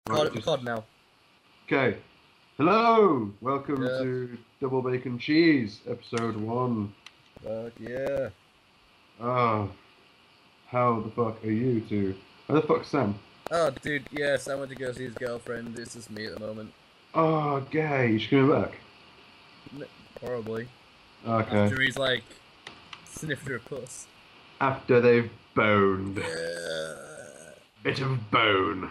Right, Cod now. okay. Hello, welcome Yeah. to Double Bacon Cheese, episode 1. Fuck yeah. Ah, how the fuck are you two? How the fuck's Sam? Oh, dude, yes, I went to go see his girlfriend. It's just me at the moment. Oh, gay, she's coming back. Horribly. Okay. After he's like sniffed her puss. After they've boned. Yeah. Bit of bone.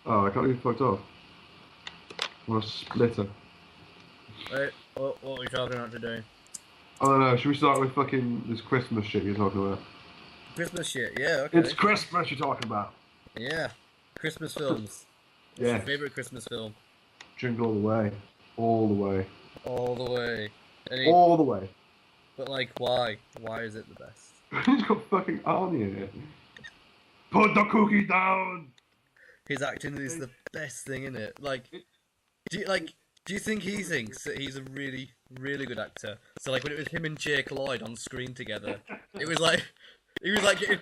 Oh, I can't even fucked off. What a splitter. Right, what are we talking about today? I don't know, should we start with fucking this Christmas shit you're talking about? Christmas shit, yeah, okay. It's Christmas you're talking about. Yeah. Christmas films. What's Yeah. your favourite Christmas film? Jingle All the Way. All the way. All the way. All the way. But like, why? Why is it the best? He's got fucking Arnie in it. Put the cookie down! His acting is the best thing in it. Like, do you think he thinks that he's a really, really good actor? So like when it was him and Jake Lloyd on screen together, it was like he was like getting,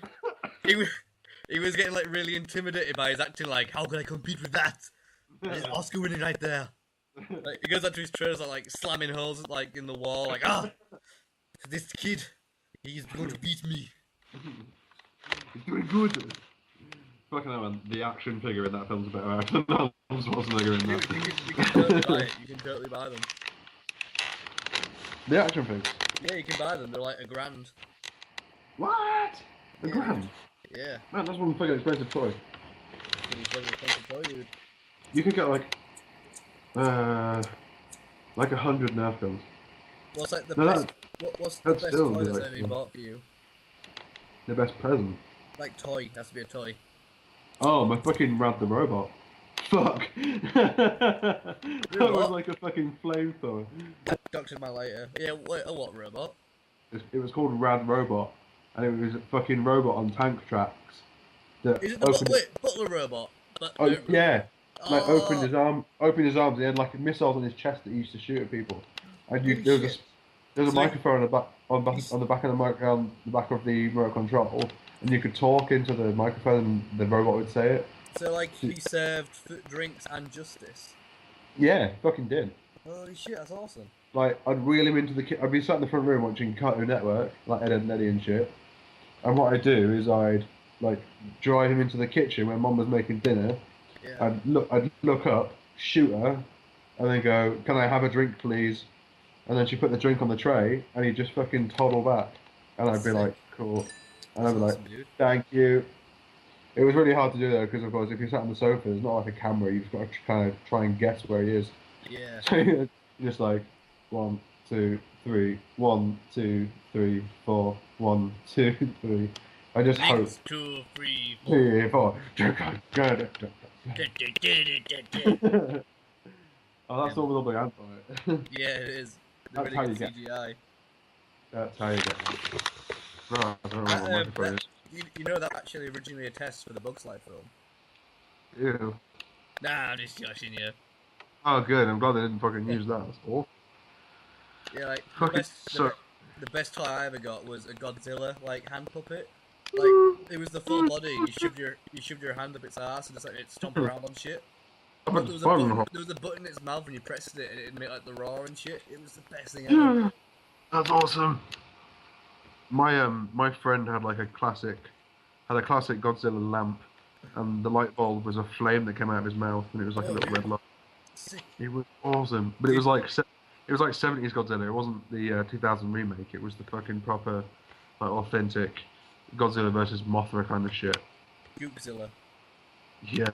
he was getting like really intimidated by his acting. Like, how can I compete with that? It's Oscar winning right there. Like he goes up to his trailers like slamming holes like in the wall. Like, this kid, he's going to beat me. He's doing good. Fucking hell, man. The action figure in that film's a better actor than Arnold Schwarzenegger in that. You can totally buy it. You can totally buy them. The action figures? Yeah, you can buy them. They're like $1,000. What? A grand? Yeah. Man, that's one fucking expensive toy. Dude. You could get like 100 Nerf guns. What's like the No, best? What's the that's best still toy that's like- ever been bought for you? The best present. Like toy, has to be a toy. Oh, my fucking Rad the Robot. Fuck. That was What? like a fucking flamethrower. Doctor my later. Yeah, wait, a what robot? It was called Rad Robot, and it was a fucking robot on tank tracks. That Is it the opened- butler robot? Oh yeah, like Oh. opened his arms, and he had like missiles on his chest that he used to shoot at people. And Holy there was shit. a So- microphone on the back of the remote control, and you could talk into the microphone, and the robot would say it. So like he served drinks and justice. Yeah, fucking did. Holy shit, that's awesome. Like I'd reel him into the. I'd be sat in the front room watching Cartoon Network, like Ed and Eddie and shit. And what I'd do is I'd like drive him into the kitchen when Mum was making dinner. Yeah. I'd look up, shoot her, and then go, "Can I have a drink, please?" And then she put the drink on the tray, and he'd just fucking toddle back, and I'd be Sick. like, "Cool," and I'd be like, Awesome, dude. "Thank you." It was really hard to do though, because of course, if you're sat on the sofa, there's not like a camera. You've got to kind of try and guess where he is. Yeah. So you're just like 1, 2, 3, 1, 2, 3, 4, 1, 2, 3. I just hope. Links 2, 3, 4. 3, 4. Oh, that's all with all the ants on it. Yeah, it is. They're That's really how good you get- CGI. That's how you get it. Right, I don't know what my microphone is. You know that actually originally a test for the Bugs Life film. Ew. Nah, I'm just joshing you. Oh, good. I'm glad they didn't fucking use that. That's awful. Yeah, like Fucking so. the best toy I ever got was a Godzilla like hand puppet. Like it was the full body. You shoved your hand up its ass and just like it stomped around on shit. I'm But a there fun. was a button in its mouth when you pressed it and it'd make like the roar and shit. It was the best thing ever. Yeah, that's awesome. My friend had like a classic Godzilla lamp, and the light bulb was a flame that came out of his mouth, and it was like a little red light. Sick. It was awesome, but it was like 70s Godzilla. It wasn't the 2000 remake. It was the fucking proper, like authentic Godzilla versus Mothra kind of shit. Gookzilla. Yeah,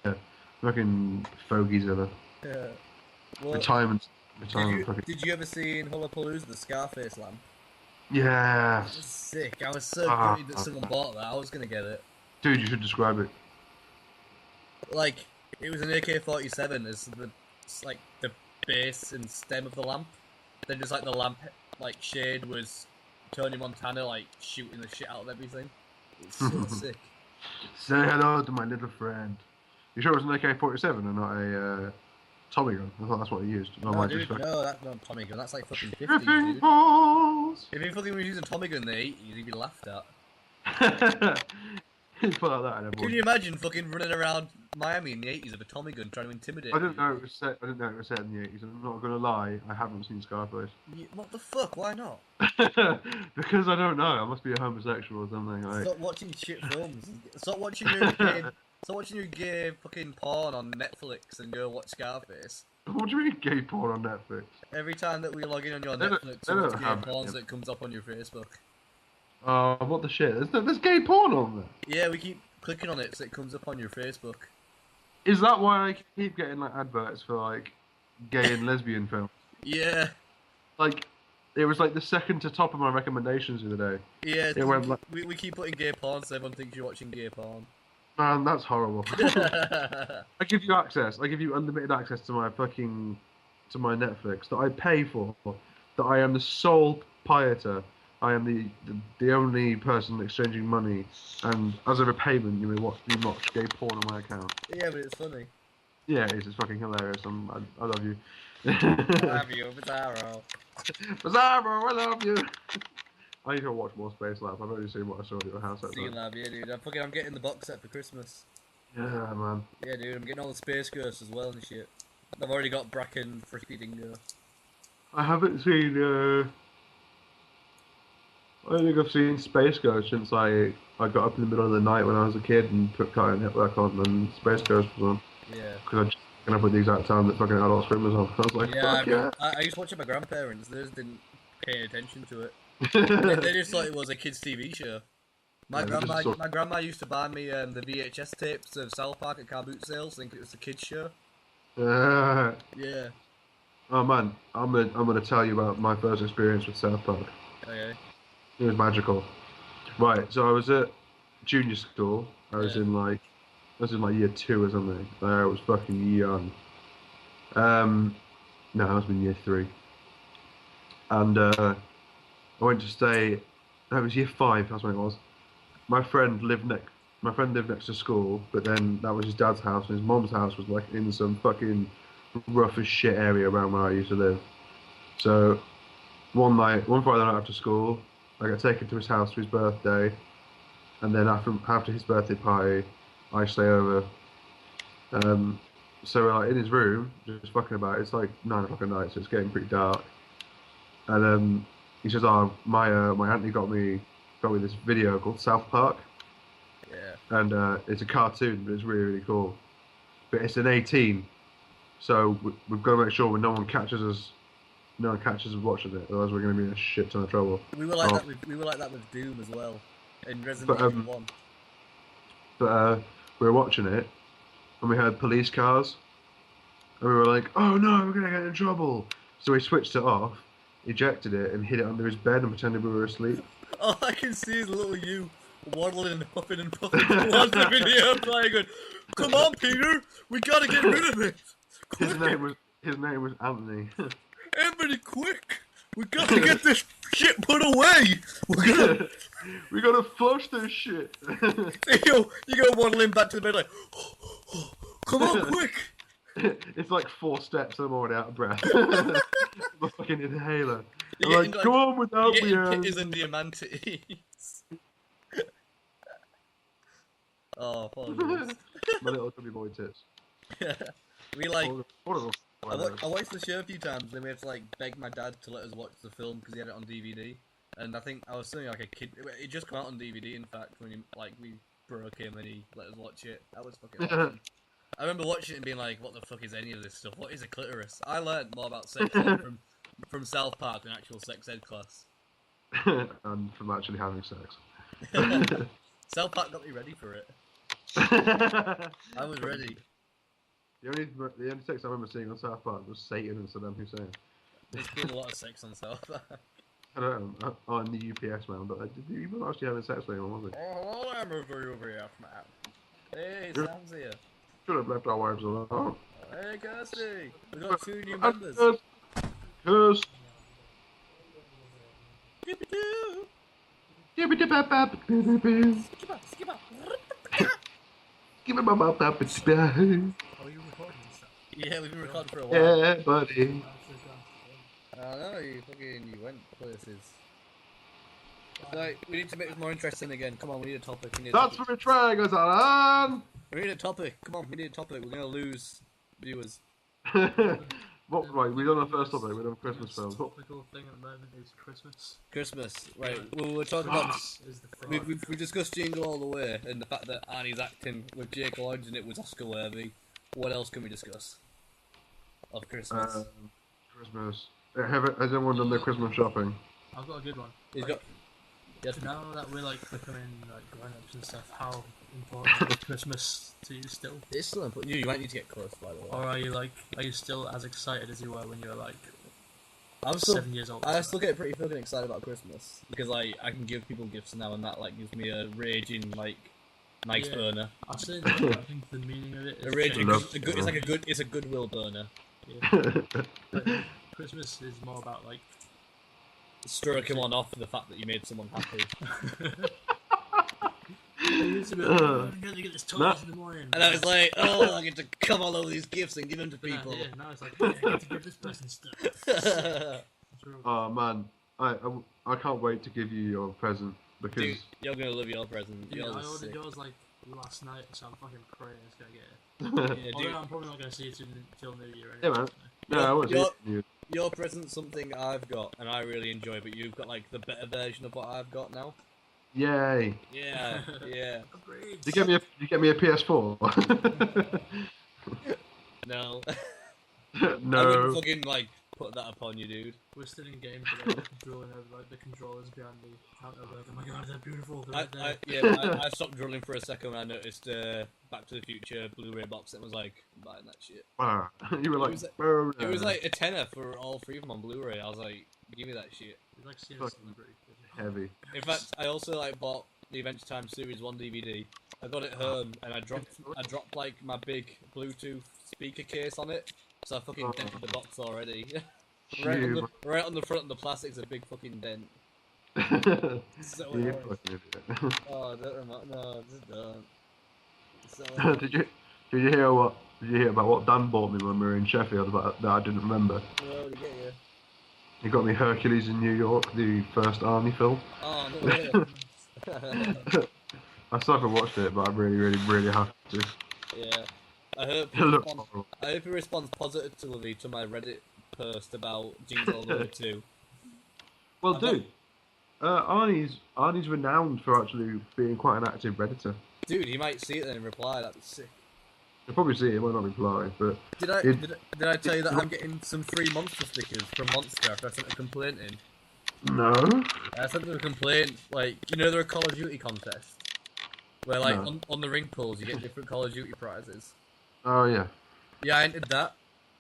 fucking Fogeyzilla. Yeah. Well, Retirement did fucking. did you ever see in Hullapalooza the Scarface lamp? It Yeah, was sick. I was so Ah. gutted that someone bought that. I was gonna get it. dude, you should describe it. Like it was an AK-47 as the base and stem of the lamp. Then just like the lamp like shade was Tony Montana like shooting the shit out of everything. It's so sick. Say hello to my little friend. You sure it was an AK-47 and not a Tommy gun? I thought that's what he used. I No, might dude, just no, that's not Tommy gun. That's like fucking 50s, Tripping dude. balls. If he fucking was using Tommy gun in the 80s, he'd be laughed at. Put like that and Can everyone. you imagine fucking running around Miami in the 80s with a Tommy gun trying to intimidate I didn't people? know it was set. I didn't know it was set in the 80s. I'm not gonna lie. I haven't seen Scarface. What the fuck? Why not? Because I don't know. I must be a homosexual or something. Like. Stop watching shit films. Stop watching your gay. Stop watching your gay fucking porn on Netflix and go watch Scarface. What do you mean gay porn on Netflix? Every time that we log in on your They don't- Netflix they to don't watch gay have porn, it. so it comes up on your Facebook. Oh, what the shit? There's gay porn on there. Yeah, we keep clicking on it so it comes up on your Facebook. Is that why I keep getting like adverts for like gay and lesbian films? Yeah, Like, it was like the second to top of my recommendations the other day. yeah. It went like, We keep putting gay porn so everyone thinks you're watching gay porn. man, that's horrible. I give you access. I give you unlimited access to my Netflix that I pay for. That I am the sole proprietor. I am the only person exchanging money, and as a repayment, you may watch gay porn on my account. Yeah, but it's funny. Yeah, it is. It's fucking hilarious. I love you. I love you, Bizarro. Bizarro, I love you. I need to watch more Space Lab. I've only seen what I saw at your house. See you, love, yeah, dude. I'm getting the box set for Christmas. Yeah, man. Yeah, dude. I'm getting all the Space Ghosts as well and shit. I've already got Bracken, Frisky Dingo. I haven't seen. I don't think I've seen Space Ghost since I got up in the middle of the night when I was a kid and put Cartoon Network on, and Space Ghost was on. Yeah. Because I just woken up at the exact time that fucking Adult Swim was on. I was like, Yeah, fuck yeah. I used to watch it with my grandparents. They just didn't pay attention to it. They just thought it was a kids' TV show. My grandma used to buy me the VHS tapes of South Park at car boot sales, thinking it was a kids' show. Yeah. Oh man, I'm gonna tell you about my first experience with South Park. Okay. It was magical. Right, so I was at junior school. I was in like year 2 or something. I was fucking young. No, I was in year 3. And I went to stay. No, it was year 5. That's when it was. My friend lived next to school, but then that was his dad's house, and his mom's house was like in some fucking rough as shit area around where I used to live. So one Friday night after school, I got taken to his house for his birthday, and then after his birthday party, I stay over. So we're like in his room, just fucking about. It's like 9 o'clock at night, so it's getting pretty dark. And he says, "Oh, my auntie got me this video called South Park." Yeah. And it's a cartoon, but it's really, really cool. But it's an 18, so we've got to make sure no one catches us watching it, otherwise we're going to be in a shit ton of trouble. We were like that with Doom as well, in Resident Evil 1. But we were watching it, and we heard police cars, and we were like, "Oh no, we're going to get in trouble!" So we switched it off, ejected it, and hid it under his bed and pretended we were asleep. Oh, I can see his little you waddling and huffing and puffing towards the video player going, "Come on, Peter, we gotta get rid of it! His name was Anthony. Everybody quick! We gotta get this shit put away! We gotta flush this shit." You go waddling back to the bed like, "Come on, quick!" It's like 4 steps and I'm already out of breath. My fucking inhaler. I'm like, "Come on without me." Pitties and diamantes. Oh, apologies. My little chubby boy tits. We like. I I watched the show a few times, then we had to like beg my dad to let us watch the film because he had it on DVD. And I think I was something like a kid. It just came out on DVD, in fact, when we broke him and he let us watch it. That was fucking awesome. I remember watching it and being like, "What the fuck is any of this stuff? What is a clitoris?" I learned more about sex ed from South Park than actual sex ed class. And from actually having sex. South Park got me ready for it. I was ready. The only sex I remember seeing on South Park was Satan and Saddam Hussein. There's been a lot of sex on South Park. I don't know, on the UPS man, but he wasn't actually having sex with anyone, was he? Oh, I'm a very UPS man. Hey, Sam's here. Should have left our wives alone. Hey, Kirsty. We got 2 new members. Curse. Skip-a-doo. Skip-a-dip-bap-bap-bip-bip. Skip-a. Skip-a-bap-bap-bip-bip. Are you recording stuff? Yeah, we've been recording for a while. Yeah, buddy. I know, you went places. Like, we need to make this more interesting again. Come on, we need a topic. We need a That's topic. for the triangles, Alan! We need a topic. Come on, we need a topic. We're gonna lose viewers. What, right, we done our first topic, we done Christmas The films. most topical thing at the moment is Christmas. Christmas. Right. Well, we're talking about. Christmas is the thing. We discussed Jingle All the Way and the fact that Arnie's acting with Jake Lloyd in it was Oscar worthy. What else can we discuss of Christmas? Christmas. Has everyone done their Christmas shopping? I've got a good one. He's Like, got. Yes. Now that we're like becoming like grown-ups and stuff, how important is Christmas to you still? It's still important. You might need to get close, by the way. Or are you still as excited as you were when you were like I'm still 7 years old? I still get pretty fucking excited about Christmas because like I can give people gifts now and that like gives me a raging like nice Yeah. burner. I say that, I think the meaning of it is A raging. Love- It's a goodwill burner. Yeah. But Christmas is more about like Stroke him on off for the fact that you made someone happy. it used to be like, "Oh, I'm gonna get this toys in the morning." And I was like, oh, I get to come all over these gifts and give them to people. Yeah, now it's like, yeah, I get to give this person stuff. True. Oh man, I can't wait to give you your present because Dude, you're gonna love your present. Dude, Yours I is ordered sick. yours like last night, so I'm fucking praying it's gonna get it. Yeah, Although dude, I'm probably not gonna see it till New Year Yeah, anyway. man. no, I want to You're- see you. your present's something I've got and I really enjoy, but you've got like the better version of what I've got now. Yay! Yeah, yeah. Agreed. You get me a PS4. No. I wouldn't No. fucking like put that upon you, dude. We're still in game today, drawing over like the controllers behind the counter. Like, oh my god, they're beautiful. They're right there. I stopped drilling for a second when I noticed Back to the Future Blu-ray box and was like, I'm buying that shit. Ah, you were like, was like- "Oh, It was no." like a tenner for all three of them on Blu-ray. I was like, give me that shit. It's like seeing a Fucking celebrity. heavy. In fact, I also like bought the Adventure Time Series 1 DVD. I got it home and I dropped like my big Bluetooth speaker case on it, so I fucking dented the box already. You- right on the front of the plastic's a big fucking dent. So you annoying. fucking idiot. Oh, don't remind, no, just don't. So annoying. Did you hear about what Dan bought me when we were in Sheffield about that I didn't remember? Well, to get you. He got me Hercules in New York, the first Army film. Oh, no way. I still haven't watched it, but I really have to. Yeah. I hope It looks horrible. he responds positively to my Reddit post about Jingle All the Way 2. Well, I've got- dude, Arnie's renowned for actually being quite an active redditor. Dude, he might see it then and reply. That'd be sick. You'll probably see it, it might not reply, but Did I It- did I tell you that I'm getting some free monster stickers from Monster after I sent a complaint in? no. I sent them a complaint, like, you know, there are Call of Duty contests where, like, No. on the ring pulls you get different Call of Duty prizes. Oh yeah. Yeah, I entered that,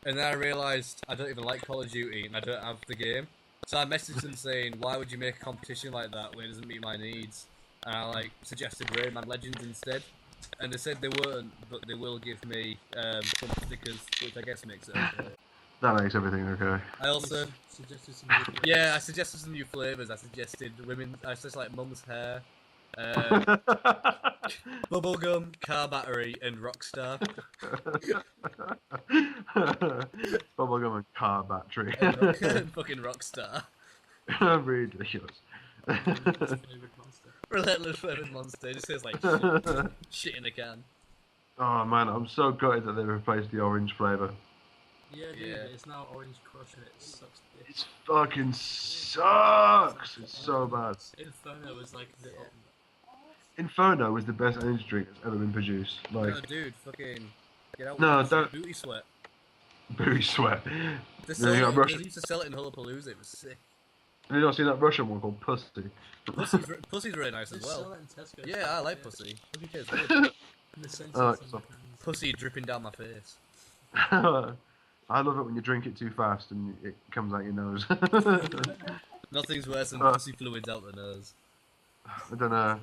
and then I realised I don't even like Call of Duty and I don't have the game. So I messaged them saying, why would you make a competition like that when it doesn't meet my needs? And I, like, suggested Rayman Legends instead. And they said they weren't, but they will give me some stickers, which I guess makes it okay. That makes everything okay. I also, Suggested some new yeah, I suggested some new flavours. I suggested I suggested like mum's hair, bubblegum, car battery, and Rockstar. Bubblegum and car battery. And fucking Rockstar. Ridiculous. flavoured monster. Relentless flavoured monster. It just says like shit in a can. Oh man, I'm so gutted that they replaced the orange flavour. Yeah, dude, Yeah. it's now Orange Crush and it sucks dick. It fucking sucks. It's so bad. Inferno was like the Inferno was the best energy drink that's ever been produced. Like No, dude, fucking get out. No, with don't- Booty sweat. booty sweat. They, Yeah, sell you got it, Russian- they used to sell it in Hullapalooza. It was sick. Have you not seen that Russian one called Pussy? Pussy's really nice They as sell well. it in Tesco. Yeah, I like pussy. Who cares? In the sense Oh, it's it's in not- the cans. Pussy dripping down my face. I love it when you drink it too fast and it comes out your nose. Nothing's worse than Uh. pussy fluids out the nose. I don't know.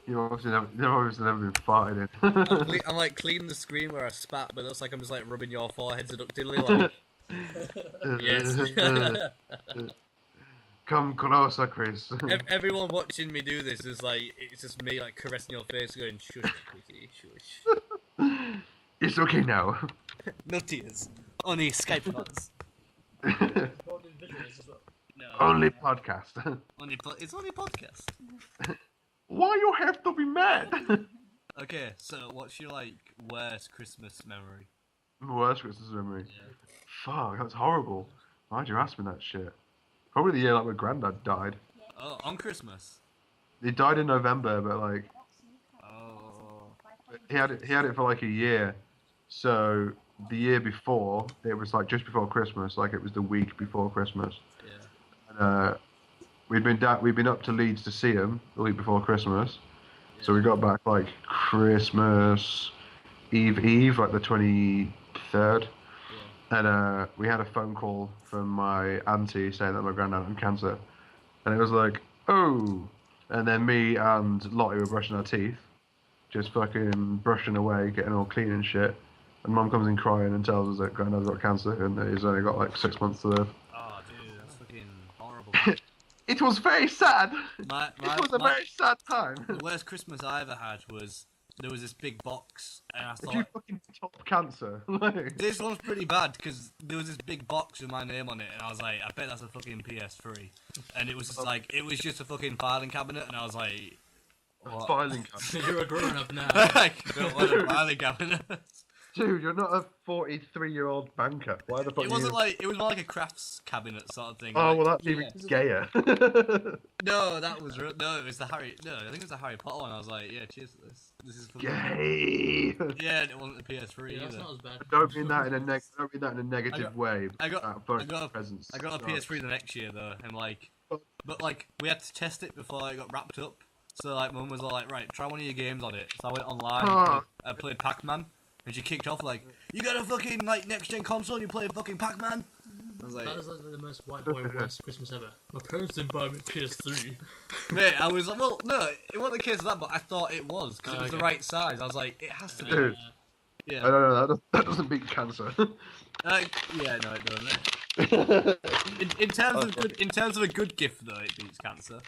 You've obviously never been farted in. I'm like cleaning the screen where I spat, but it looks like I'm just like rubbing your forehead seductively. Like, yes. Come closer, Chris. Everyone watching me do this is like, it's just me like caressing your face, going shush, Quickie, shush. It's okay now. No tears, only Skype calls. Recorded visuals as well. No, No. Only podcast. It's only a podcast. Why you have to be mad? Okay, so what's your worst Christmas memory? Worst Christmas memory. Yeah. Fuck, that's horrible. Why'd you ask me that shit? Probably the year like my granddad died. Oh, on Christmas. He died in November, but Oh. he had it for like a year. So the year before, it was like just before Christmas, like it was the week before Christmas. Yeah. And, we'd been up to Leeds to see him the week before Christmas. Yeah. So we got back like Christmas Eve, like the 23rd. Yeah. And we had a phone call from my auntie saying that my granddad had cancer. And it was like, oh. And then me and Lottie were brushing our teeth. Just fucking brushing away, getting all clean and shit. And Mum comes in crying and tells us that granddad's got cancer and that he's only got like 6 months to live. Oh, dude, that's fucking horrible. It was very sad. It was a my- very sad time. The worst Christmas I ever had was there was this big box, and I If you thought fucking top cancer, like, this one's pretty bad because there was this big box with my name on it, and I was like, I bet that's a fucking PS3, and it was just a fucking filing cabinet, and I was like, what? filing cabinet. You're a grown up now. I don't want a filing cabinet. Dude, you're not a 43-year-old banker. Why the fuck? It wasn't it was more like a crafts cabinet sort of thing. Oh like, well, that's even gayer. No, that was no, it was the Harry. No, I think it was the Harry Potter one. I was like, yeah, cheers to this. This is fucking Gay. Yeah, and it wasn't the PS3 Yeah, that's either. not as bad. Don't mean that in a negative way. I got presents. I got a PS3 the next year though, and but we had to test it before it got wrapped up. So Mum was all like, right, try one of your games on it. So I went online. I played Pac-Man, and she kicked off like, you got a fucking next gen console, and you play fucking Pac-Man. I was like, That is like the most white boy worst Christmas ever. My parents didn't buy me a PS3. mate, I was like, well, no, it wasn't the case of that, but I thought it was because it was the Okay. right size. I was like, it has to be. Dude. Yeah. I don't know. That doesn't beat cancer. Yeah, no, it doesn't. In terms of a good gift though, it beats cancer.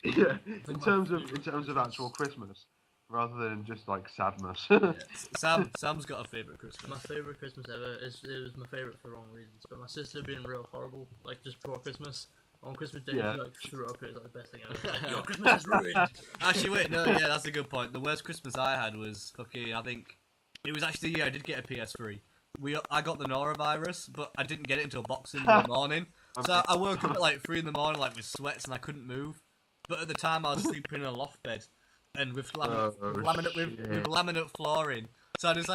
Yeah. In terms of actual Christmas, rather than just like sadness. Yeah. Sam's got a favourite Christmas. My favourite Christmas ever it was my favourite for wrong reasons. But my sister being real horrible, just before Christmas. On Christmas Day, Yeah. she threw up. It was the best thing ever. Like, your Christmas is ruined. Actually, wait, no, yeah, that's a good point. The worst Christmas I had was fucking. I think it was actually the year I did get a PS3. I got the norovirus, but I didn't get it until Boxing Day in the morning. So I woke up at 3 in the morning, with sweats, and I couldn't move. But at the time, I was sleeping in a loft bed, and with laminate flooring. So I just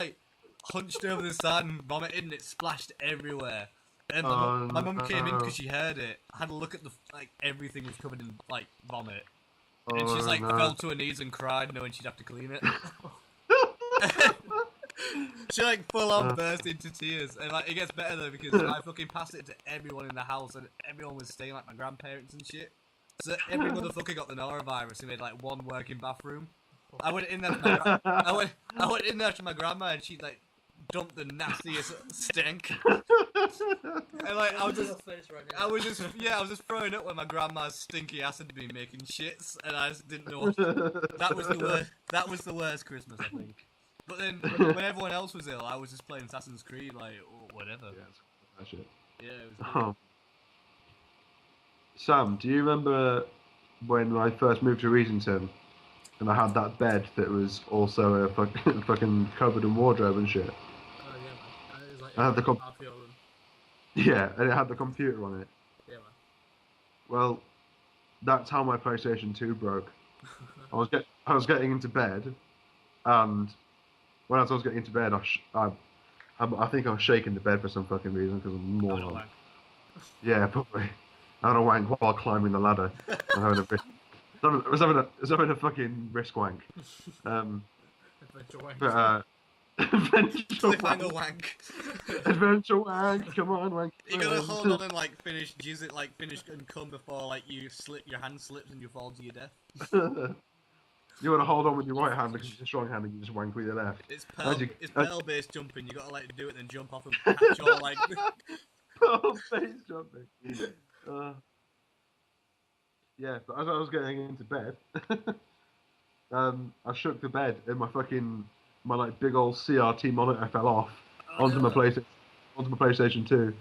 hunched over the side and vomited, and it splashed everywhere. And my mum came in because she heard it. I had a look at everything was covered in vomit, and she's fell to her knees and cried, knowing she'd have to clean it. She full on burst into tears, and it gets better though because I fucking passed it to everyone in the house, and everyone was staying my grandparents and shit. So every motherfucker got the norovirus and made one working bathroom. I went in there to I went in there to my grandma and she dumped the nastiest stink. And I was just throwing up when my grandma's stinky acid had been making shits, and I just didn't know. That was the worst. That was the worst Christmas, I think. But then when everyone else was ill, I was just playing Assassin's Creed, or whatever. Yeah, that shit. Yeah, it was good. Sam, do you remember when I first moved to Reasington and I had that bed that was also a fucking cupboard and wardrobe and shit? Oh yeah, man. It was I had the half your room. Yeah, and it had the computer on it. Yeah, man. Well, that's how my PlayStation 2 broke. I was getting into bed, and when I was getting into bed, I think I was shaking the bed for some fucking reason because I'm more. Yeah, probably. I had a wank while climbing the ladder. I was having a fucking wrist wank. Adventure wank. But Cliffhanger wank. Adventure wank. Come on, wank. You gotta hold on and finish and come before your hand slips and you fall to your death. You want to hold on with your right hand because it's a strong hand and you just wank with your left. It's pearl based jumping. You gotta do it and then jump off and catch your Pearl based jumping. Yeah, but as I was getting into bed, I shook the bed and my big old CRT monitor fell off onto my PlayStation 2,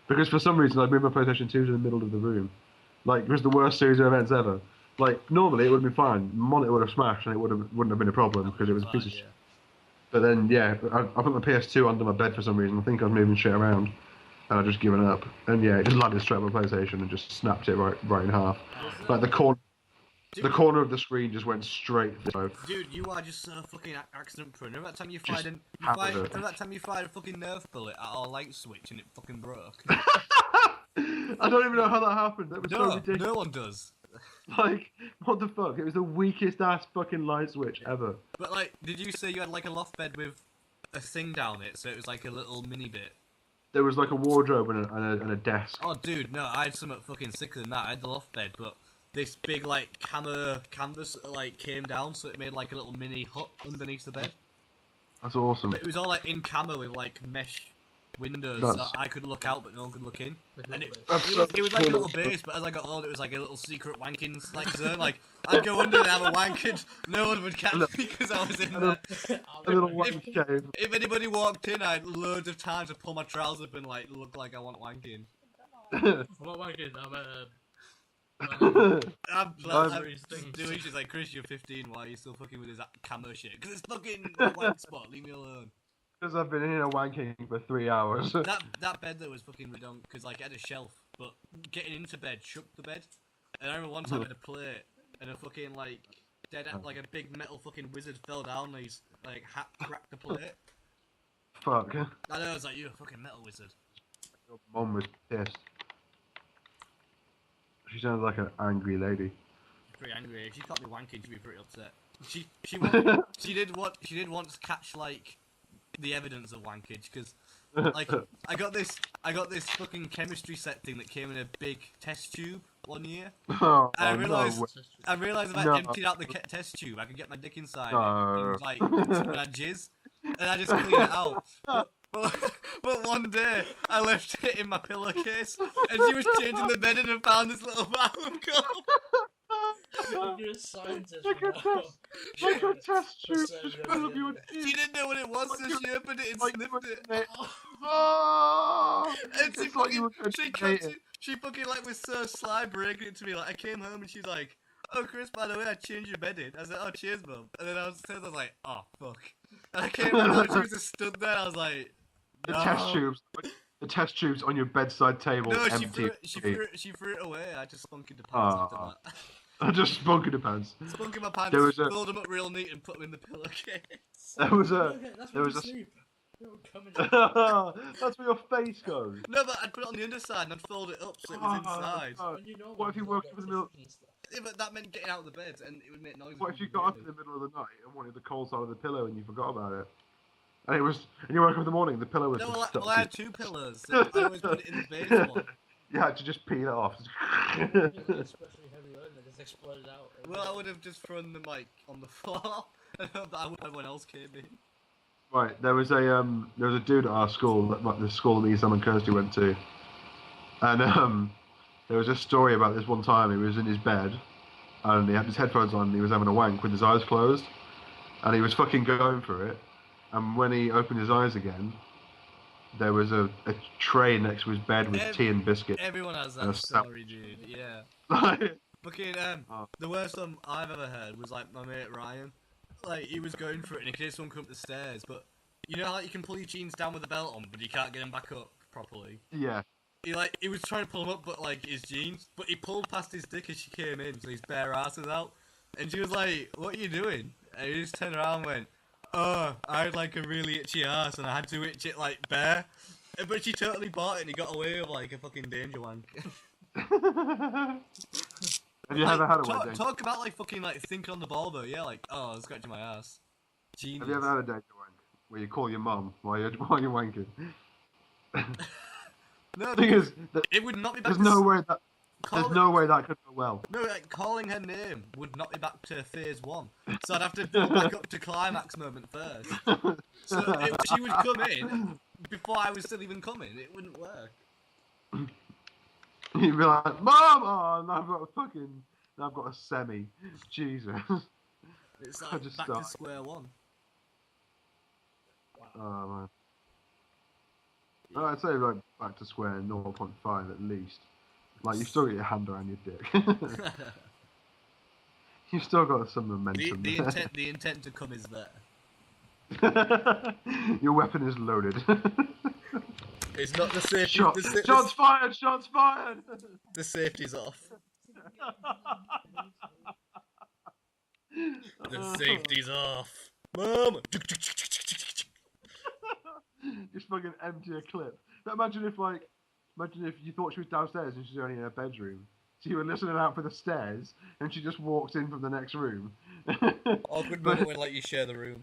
because for some reason I'd moved my PlayStation 2 to the middle of the room. Like, it was the worst series of events ever. Like, normally it would have been fine. My monitor would have smashed and wouldn't have been a problem because it was a piece of shit. But then, yeah, I put my PS2 under my bed for some reason. I think I was moving shit around. And I just given up. And yeah, it just landed straight on my PlayStation and just snapped it right in half. Like, the corner of the screen just went straight through. Dude, you are just so fucking accident prone. Remember that time you Just fired hammered that time you fired a fucking Nerf bullet at our light switch and it fucking broke? I don't even know how that happened. That was so ridiculous. No one does. Like, what the fuck? It was the weakest ass fucking light switch ever. But like, did you say you had like a loft bed with a thing down it, so it was like a little mini bit? There was like a wardrobe and a desk. Oh, dude, no, I had something fucking sicker than that. I had the loft bed, but this big like canvas like came down, so it made like a little mini hut underneath the bed. That's awesome. But it was all like in camo with like mesh windows, so I could look out, but no one could look in. And it was like a little base, but as I got older, it was like a little secret wanking like zone. Like I'd go under and have a wank, and no one would catch me because I was in there. A little wank cave. If anybody walked in, I'd loads of times to pull my trousers up and like look like I want wanking. I'm not wanking. I'm doing she's like, Chris, you're 15. Why are you still fucking with his camo shit? Because it's fucking a wank spot. Leave me alone. Because I've been in here wanking for 3 hours. That bed though was fucking redundant because like it had a shelf, but getting into bed shook the bed. And I remember one time I had a plate and a fucking like like a big metal fucking wizard fell down and he's like cracked the plate. Fuck. I know, I was like, you're a fucking metal wizard. Your mum was pissed. She sounds like an angry lady. Pretty angry. If she caught me wanking, she'd be pretty upset. She did once catch like the evidence of wankage because like I got this fucking chemistry set thing that came in a big test tube one year. Oh, and I no. realized if I emptied out the test tube, I could get my dick inside it. It was like when I jizz, and I just cleaned it out. But one day I left it in my pillowcase, and she was changing the bed and found this little bottle of gum. You're a scientist. Like a test tube just full of your teeth. She didn't know what it was, so she opened it and sniffed it. Oh! And she fucking like was so sly breaking it to me. Like I came home and she's like, "Oh Chris, by the way, I changed your bedding." I was like, "Oh cheers, mum." And then I was like, "Oh fuck." And I came home and she was just stood there. And I was like, no. The test tubes on your bedside table. No, empty. she threw it away. I just spunk into pants after that. I just spunk in the pants. Spunk in my pants, filled them up real neat, and put them in the pillowcase. There was a. Sleep. That's where your face goes. No, but I'd put it on the underside and I'd fold it up so it was inside. What if you woke up in the middle? Yeah, but that meant getting out of the bed and it would make noise. What if you got up in the middle of the night and wanted the cold side of the pillow and you forgot about it? And you woke up in the morning, the pillow was No, stuck. I had two pillows. So I always put it in the base one. You had to just peel it off. Especially heavy load that just exploded out. Well, I would have just thrown them like on the floor, and everyone else came in. Right, there was a dude at our school, the school that me, Sam, and Kirsty went to, and there was a story about this one time. He was in his bed, and he had his headphones on. And he was having a wank with his eyes closed, and he was fucking going for it. And when he opened his eyes again, there was a tray next to his bed with tea and biscuits. Everyone has that story, dude. Yeah. Fucking the worst one I've ever heard was like my mate Ryan. Like he was going for it and in case someone come up the stairs, but you know how you can pull your jeans down with a belt on, but you can't get them back up properly. Yeah. He was trying to pull them up, but like his jeans, but he pulled past his dick as she came in, so his bare ass was out, and she was like, "What are you doing?" And he just turned around and went, "Oh, I had like a really itchy ass and I had to itch it like bare." But she totally bought it and he got away with like a fucking danger wank. Have you ever had a wank? Talk about like fucking like thinking on the ball though, yeah, like, oh, I was scratching my ass. Genius. Have you ever had a danger wank where you call your mum while you're wanking? No, thing is, it would not be back there's no way that could go well. No, like calling her name would not be back to phase 1. So I'd have to build back up to climax moment first. So she would come in before I was still even coming. It wouldn't work. You'd be like, "Mom, oh, now I've got a semi." Jesus. It's like back to square one. Oh man. I'd say like back to square 0.5 at least. Like you've still got your hand around your dick. You've still got some momentum. The intent to come is there. Your weapon is loaded. It's not the safety. Shots fired! Shots fired! The safety's off. The safety's off. Mom! Just fucking empty a clip. But imagine if you thought she was downstairs and she's only in her bedroom. So you were listening out for the stairs and she just walked in from the next room. Awkward moment when like you share the room.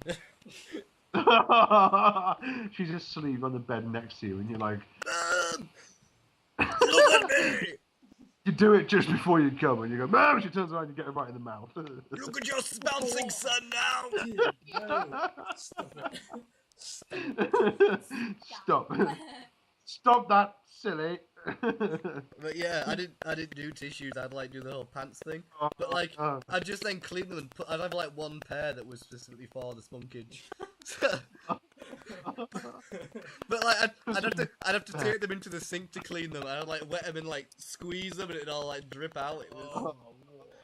She's asleep on the bed next to you and you're like, Look at me! you do it just before you come and you go, Mom! She turns around and you get her right in the mouth. Look at your bouncing son now! Stop. Stop that, silly. But yeah, I didn't do tissues. I'd like do the whole pants thing. But like, I'd just then clean them and I'd have like one pair that was specifically for the spunkage. But like, I'd have to take them into the sink to clean them. I'd like wet them and like squeeze them and it'd all like drip out. It was,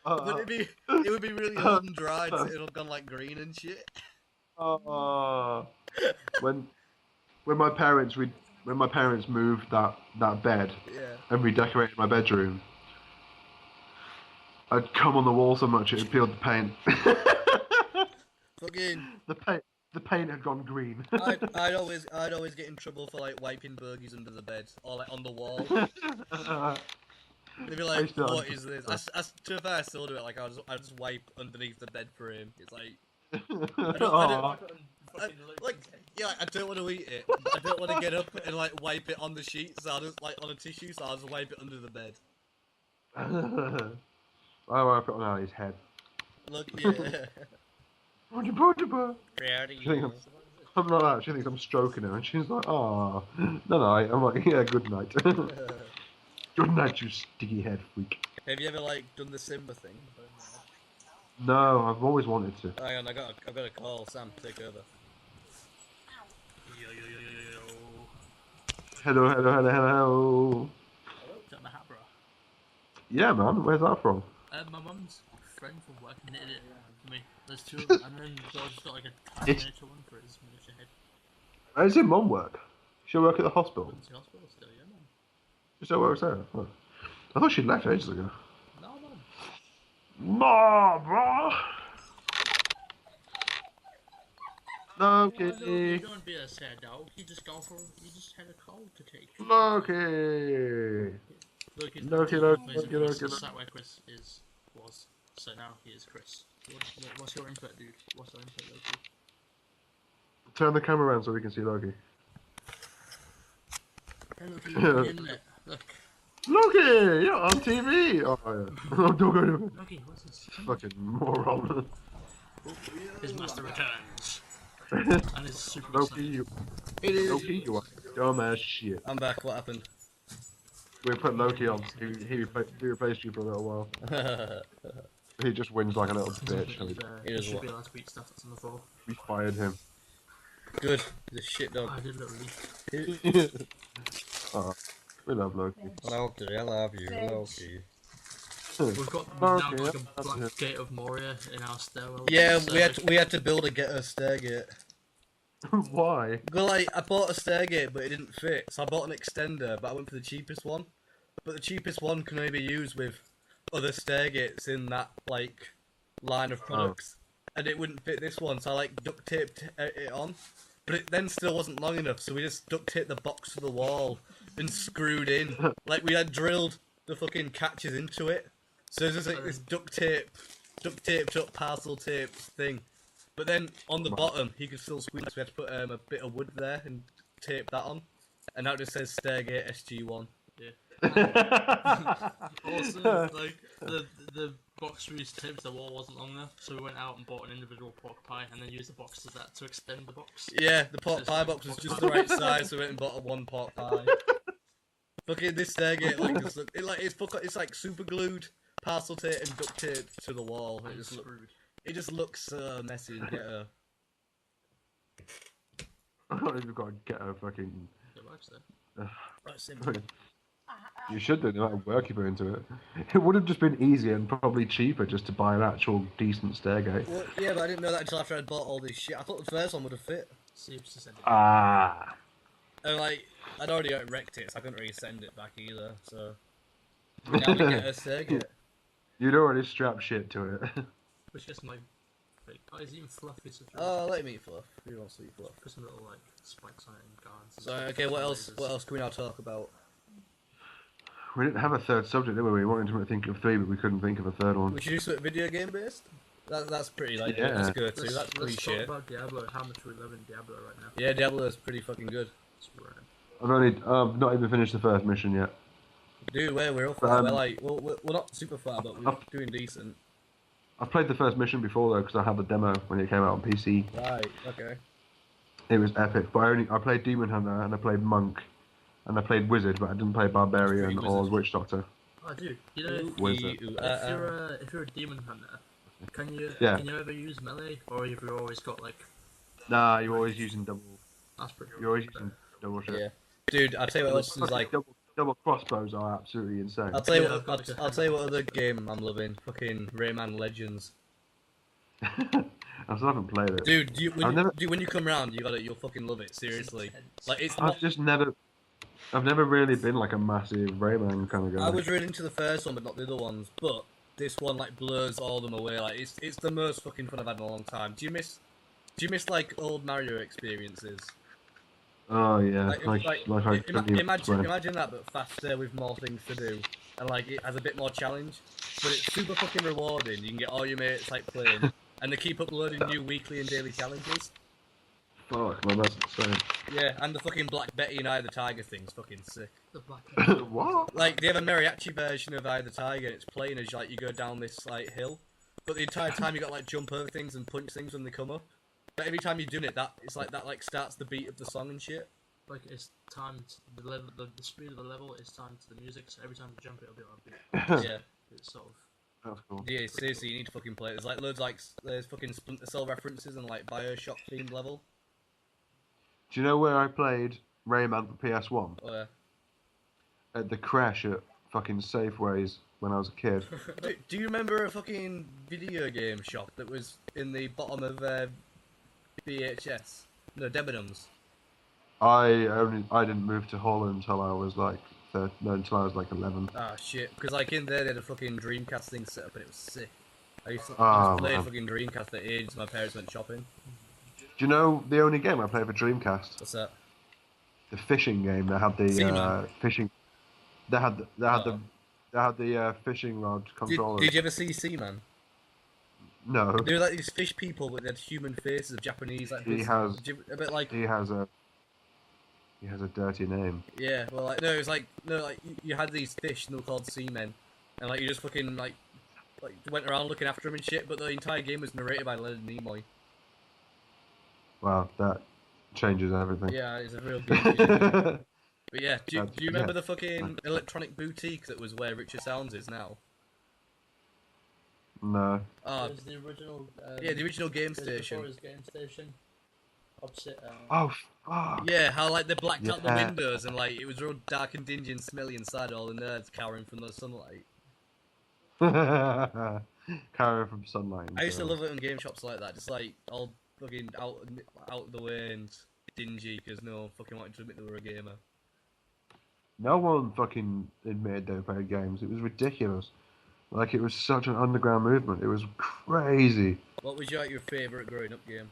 but it would be really hard and dry. So it'll gone like green and shit. When my parents moved that bed and redecorated my bedroom, I'd come on the wall so much it peeled the paint. Fucking the paint had gone green. I'd always get in trouble for like wiping burgies under the bed or like on the wall. They'd be like, "What is this?" To be fair, I still do it. Like I just wipe underneath the bed frame. It's like I don't want to eat it. I don't want to get up and like wipe it on the sheet. So I'll just like on a tissue. So I'll just wipe it under the bed. I wipe it on Ali's head. Look, yeah. I'm like that. She thinks I'm stroking her, and she's like, "Oh, no." I'm like, "Yeah, good night." Good night, you sticky head freak. Have you ever like done the Simba thing? No, I've always wanted to. Hang on, I've got a call. Sam, take over. Hello. Is that my hat, bro? Yeah, man. Where's that from? My mum's friend from work knitted it for me. There's two of them, and then George got like a miniature one for his miniature head. How does your mum work? She'll work at the hospital. It's the hospital still, yeah, man. She still works there. Oh. I thought she'd left ages ago. No, man. No, bro. Loki. You don't be a sad dog. You just had a cold to take. Loki. Loki. Sat where Chris was. So now he is Chris. What's your input, dude? What's your input, Loki? Turn the camera around so we can see Loki. Hey, Loki, you're in there. Look. Loki, you're on TV. Oh yeah. Don't go. Loki, what's this? Fucking moron. His master returns. And his super Loki, you are dumb as shit. I'm back. What happened? We put Loki on. He replaced you for a little while. He just wins like a little bitch. He should be allowed to beat stuff that's on the floor. We fired him. Good. The shit dog. I did literally. Oh, we love Loki. Loki, I love you, Loki. We've now got like a black gate of Moria in our stairwell. Yeah, we had to build a stairgate. Why? Well, like, I bought a stairgate, but it didn't fit, so I bought an extender, but I went for the cheapest one. But the cheapest one can only be used with other stairgates in that, like, line of products. And it wouldn't fit this one, so I, like, duct taped it on. But it then still wasn't long enough, so we just duct taped the box to the wall and screwed in. Like, we had drilled the fucking catches into it. So there's just, like, this duct taped up parcel tape thing. But then on the bottom, he could still squeeze. So we had to put a bit of wood there and tape that on, and now it just says Stairgate SG1. Yeah. Also, like the box we used to tape to the wall wasn't long enough, so we went out and bought an individual pork pie, and then used the box as that to extend the box. Yeah, the pork pie box was just the right size, so we went and bought one pork pie. Fucking this Stairgate, like, it's like super glued, parcel tape and duct tape to the wall. It just looks messy and ghetto. I don't even got to get a fucking works though. Right, simple. You should do the amount of work you put into it. It would have just been easier and probably cheaper just to buy an actual decent stairgate. Well, yeah, but I didn't know that until after I'd bought all this shit. I thought the first one would have fit. Seems to send it. Ah. And like, I'd already wrecked it, so I couldn't really send it back either. So now we get a circuit. You'd already strapped shit to it. Which gets my. Like, oh, he's eating fluffy such a. Oh, let him eat fluff. Who wants to eat fluff? Put some little like spikes on it and garns. So okay, what else? What else can we now talk about? We didn't have a third subject, did we? We wanted to think of three, but we couldn't think of a third one. We should do something video game based. That's pretty like Yeah. that's good too. Let's That's pretty talk shit. about Diablo. How much we love in Diablo right now. Yeah, Diablo's pretty fucking good. It's rad. I've not even finished the first mission yet. Dude, we're all far. We're like, we're not super far, but we're doing decent. I've played the first mission before though, because I had the demo when it came out on PC. Right. Okay. It was epic, but I played Demon Hunter and I played Monk, and I played Wizard, but I didn't play Barbarian or Wizard. Witch Doctor. Oh, dude, you know, Wizard. if you're a demon hunter, can you ever use melee, or have you always got like? Nah, you're always using double. That's pretty. You're always using double shit. Yeah. Dude, I'll tell you what else is like. Double crossbows are absolutely insane. I'll tell you Yeah, what. I'll tell you what other game I'm loving. Fucking Rayman Legends. I still haven't played it. Dude, when you come round, you'll fucking love it. Seriously, like it's not. I've never really been like a massive Rayman kind of guy. I was really into the first one, but not the other ones. But this one like blurs all of them away. Like it's the most fucking fun I've had in a long time. Do you miss like old Mario experiences? Oh yeah, imagine that, but faster with more things to do, and like it has a bit more challenge. But it's super fucking rewarding. You can get all your mates like playing, and they keep uploading new weekly and daily challenges. Fuck, man, that's insane. Yeah, and the fucking Black Betty and Eye of the Tiger thing's fucking sick. The black. What? Like they have a mariachi version of Eye of the Tiger. And it's playing as like you go down this like hill, but the entire time you got like jump over things and punch things when they come up. But every time you're doing it, that like starts the beat of the song and shit. Like it's timed the level, the speed of the level is timed to the music. So every time you jump, it'll be on beat. Yeah. It's sort of. That's cool. Yeah, seriously, you need to fucking play it. There's like loads like there's fucking Splinter Cell references and like Bioshock themed level. Do you know where I played Rayman for PS1? Oh yeah. At the crash at fucking Safeways when I was a kid. Do you remember a fucking video game shop that was in the bottom of VHS? No, Debenhams. I didn't move to Holland until I was like until I was like 11. Ah shit, because like in there they had a fucking Dreamcast thing set up and it was sick. I used to play fucking Dreamcast for ages. My parents went shopping. Do you know the only game I played for Dreamcast? What's that? The fishing game. They had the fishing. They had the fishing rod controller. Did you ever see Seaman? No. They were like these fish people, but they had human faces of Japanese. Like He has a bit like. He has a dirty name. Yeah, well, like no, it was like you had these fish and they were called seamen, and like you just fucking like went around looking after them and shit. But the entire game was narrated by Leonard Nimoy. Wow, that changes everything. Yeah, it's a real good. But yeah, do you remember yeah. the fucking electronic boutique that was where Richard Sounds is now? No. It was the original. Yeah, the original game station. Before his game station. Opposite. Oh, fuck. Yeah, how like they blacked out the windows and like it was real dark and dingy and smelly inside. All the nerds cowering from the sunlight. Cowering from sunlight. I used to love it in game shops like that, just like all fucking out of the way and dingy because no one fucking wanted to admit they were a gamer. No one fucking admitted they played games. It was ridiculous. Like, it was such an underground movement. It was crazy. What was your favourite growing up game?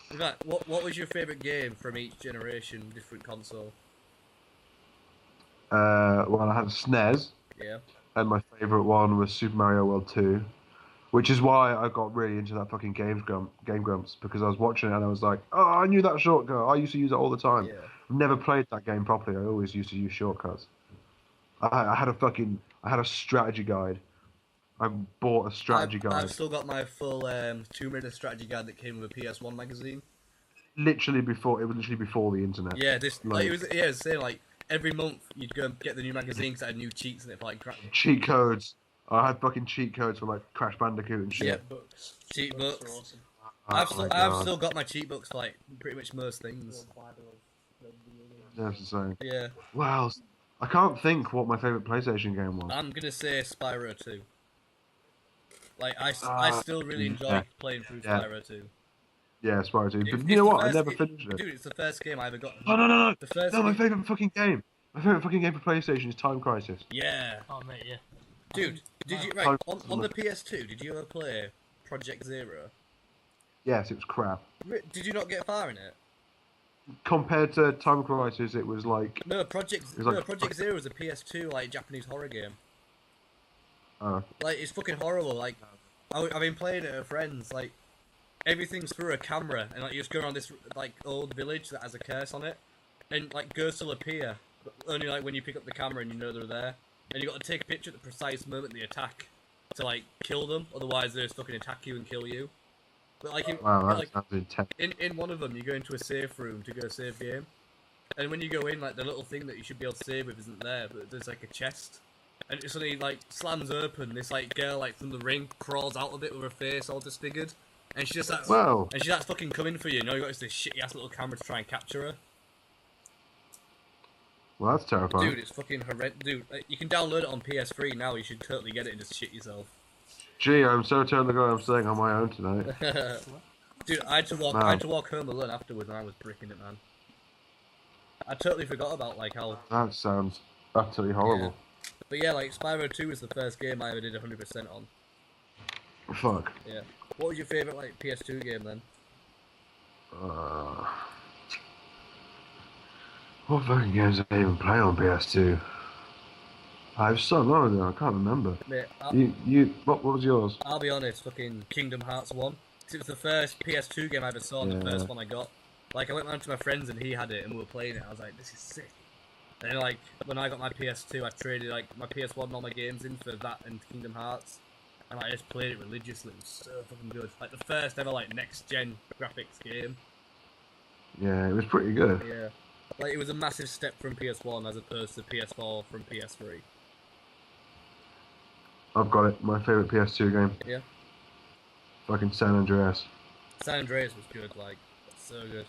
In fact, what was your favourite game from each generation, different console? Well, I had a SNES. Yeah. And my favourite one was Super Mario World 2. Which is why I got really into that fucking Game Grumps, because I was watching it and I was like, oh, I knew that shortcut. I used to use it all the time. Yeah. I've never played that game properly. I always used to use shortcuts. I had a strategy guide. I bought a strategy guide. I've still got my full 2-minute strategy guide that came with a PS1 magazine. It was literally before the internet. Yeah, it was saying like every month you'd go and get the new magazine because it had new cheats in it for like cheat codes. I had fucking cheat codes for like Crash Bandicoot and shit. Yeah, cheat books. Awesome. my I've God. still got my cheat books for like pretty much most things. That's insane. Yeah, Wow. I can't think what my favourite PlayStation game was. I'm gonna say Spyro 2. Like I Ah, still really enjoy yeah. playing through Yeah. Spyro 2. Yeah, Spyro 2. But It's you know the what? I first never ga- finished it. Dude, it's the first game I ever got. Oh, no, no, no. The first No, my game- favourite fucking game. My favourite fucking game for PlayStation is Time Crisis. Yeah. Oh mate, yeah. Dude, did you Time on the PS2? Did you ever play Project Zero? Yes, it was crap. Did you not get far in it? Compared to Time Crisis, it was like... No, Project Zero is a PS2 like Japanese horror game. Like it's fucking horrible. Like I've been playing it with friends. Like everything's through a camera, and like you just go around this like old village that has a curse on it, and like ghosts will appear, but only like when you pick up the camera and you know they're there, and you got to take a picture at the precise moment they attack to like kill them. Otherwise, they just fucking attack you and kill you. But like, Wow, that like sounds intense. in one of them, you go into a safe room to go save game, and when you go in, like the little thing that you should be able to save with isn't there, but there's like a chest. And it suddenly like slams open. This like girl like from the ring crawls out of it with her face all disfigured, and she just starts Wow. and she starts fucking coming for you. And all you got is this shitty ass little camera to try and capture her. Well, that's terrifying. Dude, it's fucking horrendous. Dude, like, you can download it on PS3 now. You should totally get it and just shit yourself. Gee, I'm so totally glad I'm staying on my own tonight. Dude, I had to walk home alone afterwards, and I was bricking it, man. I totally forgot about like how. That sounds utterly horrible. But yeah, like Spyro 2 was the first game I ever did 100% on. Fuck. Yeah. What was your favourite like PS2 game then? What fucking games did I even play on PS2? I was so long ago, I can't remember. Mate, What was yours? I'll be honest, fucking Kingdom Hearts 1. It was the first PS2 game I ever saw and the first one I got. Like, I went round to my friends and he had it and we were playing it. I was like, this is sick. And then, like, when I got my PS2, I traded, like, my PS1 and all my games in for that and Kingdom Hearts. And I just played it religiously. It was so fucking good. Like, the first ever, like, next-gen graphics game. Yeah, it was pretty good. Yeah. Like, it was a massive step from PS1 as opposed to PS4 from PS3. I've got it. My favourite PS2 game. Yeah. Fucking San Andreas. San Andreas was good, like, so good.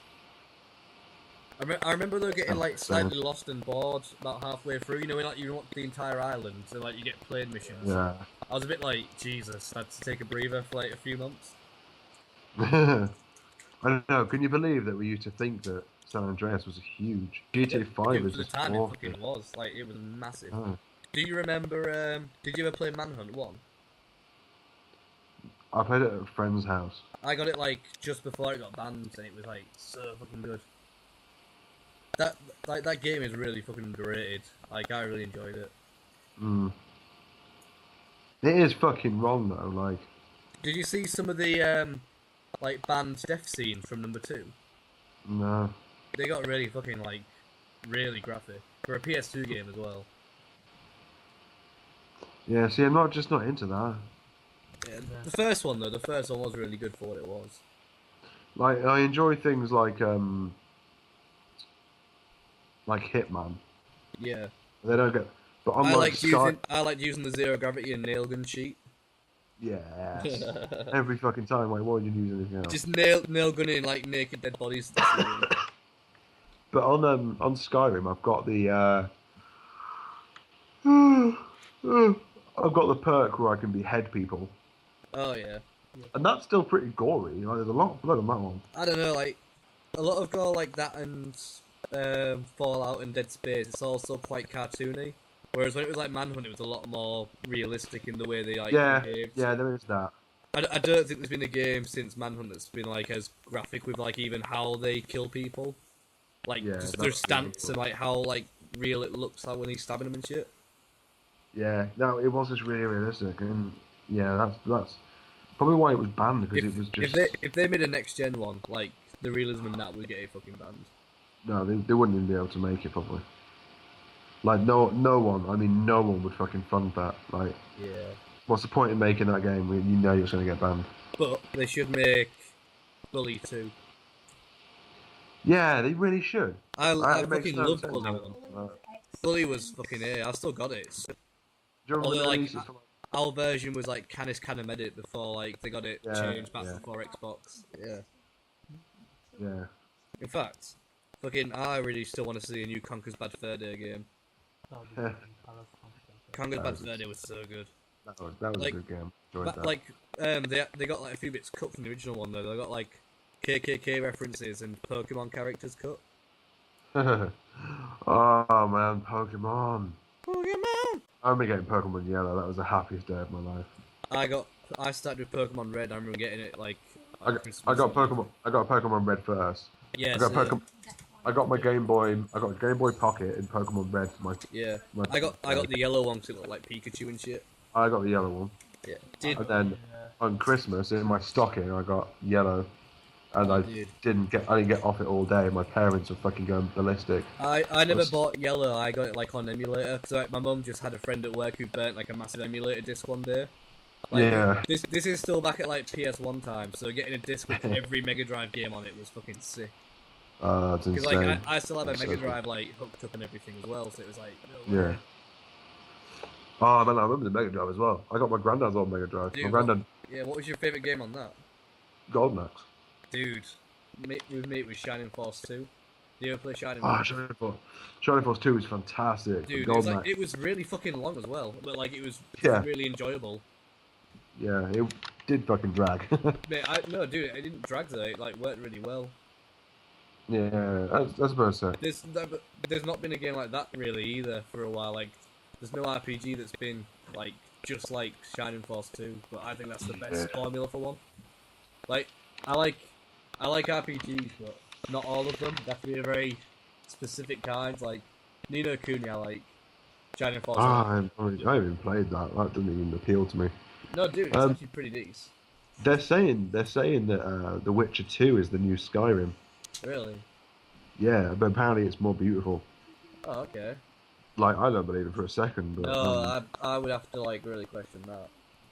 I remember though getting like slightly lost and bored about halfway through. You know, when like you want the entire island, so like you get plane missions. Yeah. I was a bit like, Jesus, I had to take a breather for like a few months. I don't know. Can you believe that we used to think that San Andreas was huge? GTA 5 Dude, was for the just time it awful. fucking was. Like, it was massive. Oh. Do you remember, did you ever play Manhunt 1? I played it at a friend's house. I got it like just before it got banned and it was like so fucking good. That game is really fucking underrated. Like, I really enjoyed it. Mm. It is fucking wrong though, like... Did you see some of the, like, banned death scenes from number 2? No. They got really fucking, like, really graphic. For a PS2 game as well. Yeah, see, I'm not into that. Yeah, the first one, though, was really good for what it was. Like, I enjoy things like Hitman. Yeah. They don't get... But I unlike liked using the zero gravity and nail gun cheat. Yes. Every fucking time, like, why would you use anything else? Just nail gunning like naked dead bodies. But on Skyrim, I've got the I've got the perk where I can behead people, Oh yeah. and that's still pretty gory. Like, there's a lot of blood on that one. I don't know, like a lot of gore like that and Fallout and Dead Space. It's also quite cartoony. Whereas when it was like Manhunt, it was a lot more realistic in the way they like behaved. Yeah, there is that. I don't think there's been a game since Manhunt that's been like as graphic with like even how they kill people, like Yeah, just that's their stance really and like how like real it looks like when he's stabbing them and shit. Yeah, no, it was just really realistic, and yeah, that's probably why it was banned, because it was just... If they made a next gen one, like the realism in that would get a fucking banned. No, they wouldn't even be able to make it probably. Like no one. I mean, no one would fucking fund that. Like, Yeah. what's the point in making that game when you know you're just gonna get banned? But they should make Bully 2. Yeah, they really should. I It makes fucking no love sense Bully how- 1. Bully was fucking I still got it. Do you remember Although, the like, releases for, our version was like Canis Canamedit before like they got it changed back before Xbox. Yeah. Yeah. In fact, fucking, I really still want to see a new Conker's Bad Fur Day game. That would be good. I love Conker's Bad Fur Day was so good. That was Like, a good game. Enjoyed that. Like, they got like a few bits cut from the original one though. They got like KKK references and Pokemon characters cut. Oh man, Pokemon. Pokemon. I remember getting Pokemon Yellow. That was the happiest day of my life. I started with Pokemon Red. I remember getting it like. I got Pokemon Red first. Yeah. I got my Game Boy. I got a Game Boy Pocket in Pokemon Red. I got the yellow one because it looked like Pikachu and shit. I got the yellow one. Yeah. And then on Christmas in my stocking I got yellow, and I didn't get off it all day. My parents were fucking going ballistic. I never bought yellow. I got it like on emulator. So like, my mum just had a friend at work who burnt like a massive emulator disc one day. Like, yeah. This is still back at like PS1 time, so getting a disc with every Mega Drive game on it was fucking sick. That's insane. Because like I still have a Mega Drive like hooked up and everything as well, so it was like yeah. Oh man, I remember the Mega Drive as well. I got my granddad's old Mega Drive. Dude, my granddad. What was your favourite game on that? Golden Axe. Dude, with me it was Shining Force 2. Do you ever play Shining Force? Shining Force 2 was fantastic. Dude, it was really fucking long as well, but like it was really enjoyable. Yeah, it did fucking drag. Mate, it didn't drag though. It like worked really well. Yeah, that's about to say. There's not been a game like that really either for a while. Like, there's no RPG that's been like just like Shining Force 2, but I think that's the best formula for one. Like, I like RPGs, but not all of them. They have to be a very specific kind. Like Ni no Kuni, I like. Shining Force. I haven't even played that. That doesn't even appeal to me. No, dude, it's actually pretty decent. They're saying that The Witcher 2 is the new Skyrim. Really? Yeah, but apparently it's more beautiful. Oh, okay. Like, I don't believe it for a second, but... No, I would have to, like, really question that.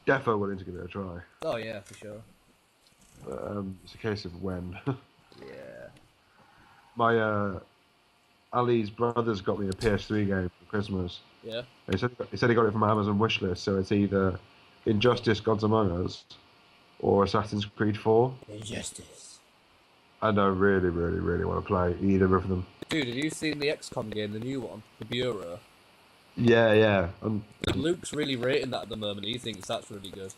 Defo willing to give it a try. Oh, yeah, for sure. But, it's a case of when. Yeah. My, Ali's brother's got me a PS3 game for Christmas. Yeah? He said he got it from my Amazon wishlist, so it's either Injustice Gods Among Us or Assassin's Creed 4. Injustice. And I really, really, really want to play either of them. Dude, have you seen the XCOM game, the new one? The Bureau? Yeah. Luke's really rating that at the moment. He thinks that's really good.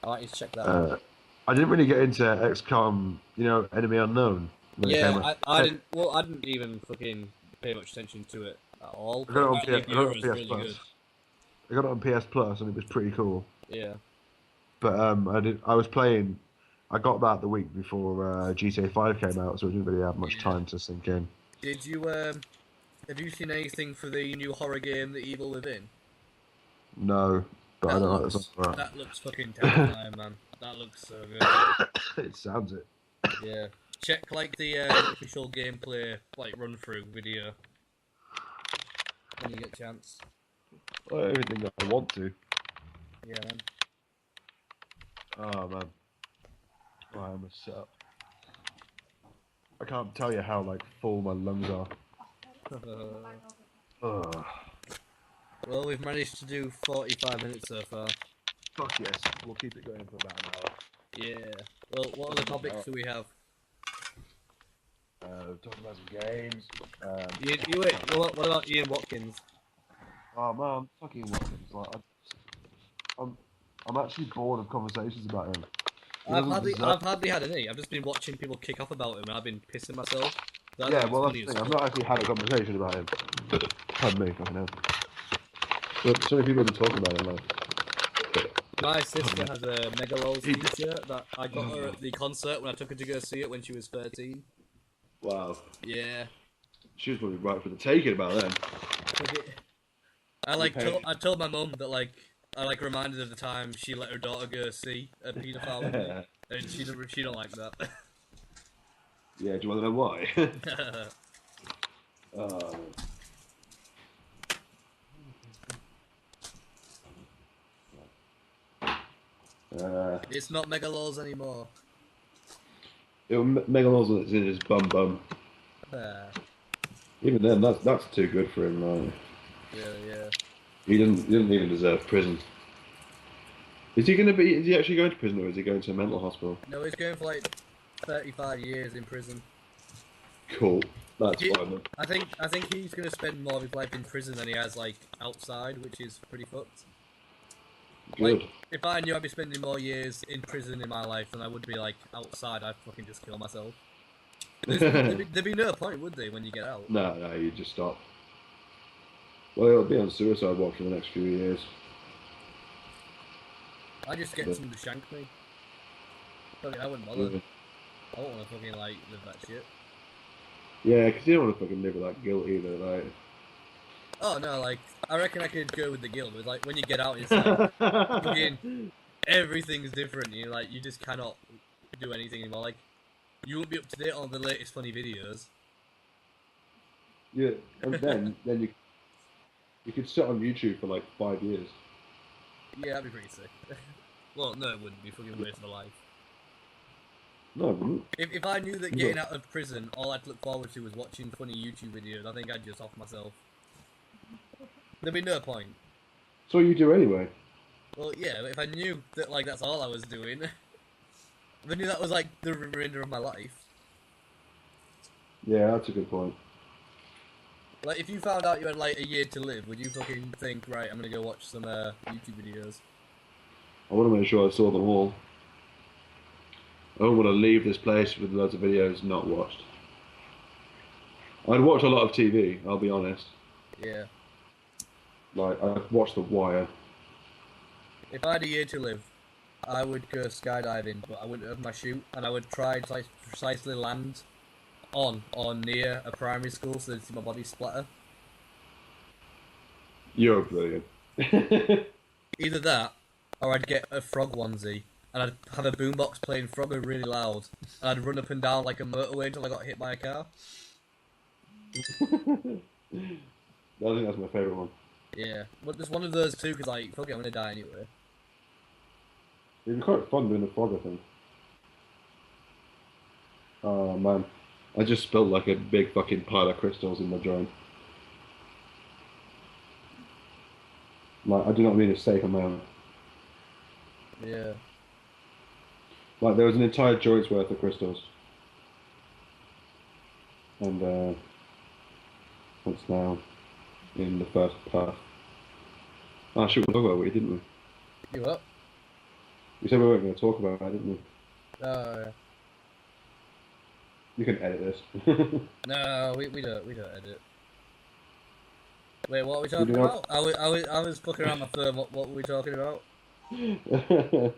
I like you to check that out. I didn't really get into XCOM, Enemy Unknown. Yeah, I didn't even fucking pay much attention to it at all. I got it on PS really Plus. good. I got it on PS Plus and it was pretty cool. Yeah. But I got that the week before GTA 5 came out, so I didn't really have much time to sink in. Did you have you seen anything for the new horror game, The Evil Within? No, but I don't like this. That looks fucking terrifying, man. That looks so good. It sounds it. Yeah. Check like the official gameplay like run through video when you get a chance. Everything I want to. Yeah, man. Oh man. I am a set. I can't tell you how like full my lungs are. Well, we've managed to do 45 minutes so far. Fuck yes, we'll keep it going for about an hour. Yeah. Well, what other topics do we have? Talking about some games. What about Ian Watkins? Oh man, fucking Watkins. Like, I'm actually bored of conversations about him. I've hardly had any. I've just been watching people kick off about him and I've been pissing myself. That's the thing. I've not actually had a conversation about him. Pardon me, fucking hell. But so many people have been talking about him, like. My sister has a Megalo's t-shirt that I got her at the concert when I took her to go see it when she was 13. Wow. Yeah. She was probably right for the taking about then. I told my mum that I reminded her of the time she let her daughter go see a paedophile with me, and she don't like that. Yeah, do you want to know why? It's not Megalo's anymore. Megalodon's when it's in his bum. Even then, that's too good for him. Yeah. He didn't even deserve prison. Is he going to be? Is he actually going to prison, or is he going to a mental hospital? No, he's going for like 35 years in prison. Cool. That's He- fine then. I think he's gonna spend more of his life in prison than he has like outside, which is pretty fucked. Good. Like, if I knew I'd be spending more years in prison in my life than I would be like outside, I'd fucking just kill myself. There'd be no point, would there, when you get out? No, you just stop. Well, he'll be on suicide watch for the next few years. I just get someone to shank me. Fucking, I wouldn't bother. I don't want to fucking like live that shit. Yeah, because you don't want to fucking live with that guilt either, like. Oh no, like I reckon I could go with the guild. But like when you get out, it's like fucking everything's different. You just cannot do anything anymore. Like you won't be up to date on the latest funny videos. Yeah, and then you could sit on YouTube for like 5 years. Yeah, that'd be pretty sick. Well, no, it wouldn't be fucking waste of a life. No, it wouldn't. If I knew that getting out of prison, all I'd look forward to was watching funny YouTube videos, I think I'd just off myself. There'd be no point. So you do anyway. Well, yeah, but if I knew that like that's all I was doing, if I knew that was like the remainder of my life. Yeah, that's a good point. Like, if you found out you had like a year to live, would you fucking think, right, I'm gonna go watch some YouTube videos? I want to make sure I saw them all. I don't want to leave this place with loads of videos not watched. I'd watch a lot of TV, I'll be honest. Yeah. Like, I'd watch The Wire. If I had a year to live, I would go skydiving, but I wouldn't have my chute, and I would try to like, precisely land on or near a primary school so they'd see my body splatter. You're brilliant. Either that, or I'd get a frog onesie, and I'd have a boombox playing Frogger really loud, and I'd run up and down like a motorway until I got hit by a car. I think that's my favourite one. Yeah, but there's one of those too, because like, fuck it, I'm gonna die anyway. It'd be quite fun doing the frog, I think. Oh man, I just spilled like a big fucking pile of crystals in my joint. Like, I do not mean a safe amount. Yeah. Like, there was an entire joint's worth of crystals. And, it's now in the first path. Ah, shit, we talked about it, didn't we? You up? We said we weren't going to talk about it, didn't we? Oh, yeah. You can edit this. No, we don't edit. Wait, what are we talking do not- about? I was fucking around my phone. What were we talking about? Nothing,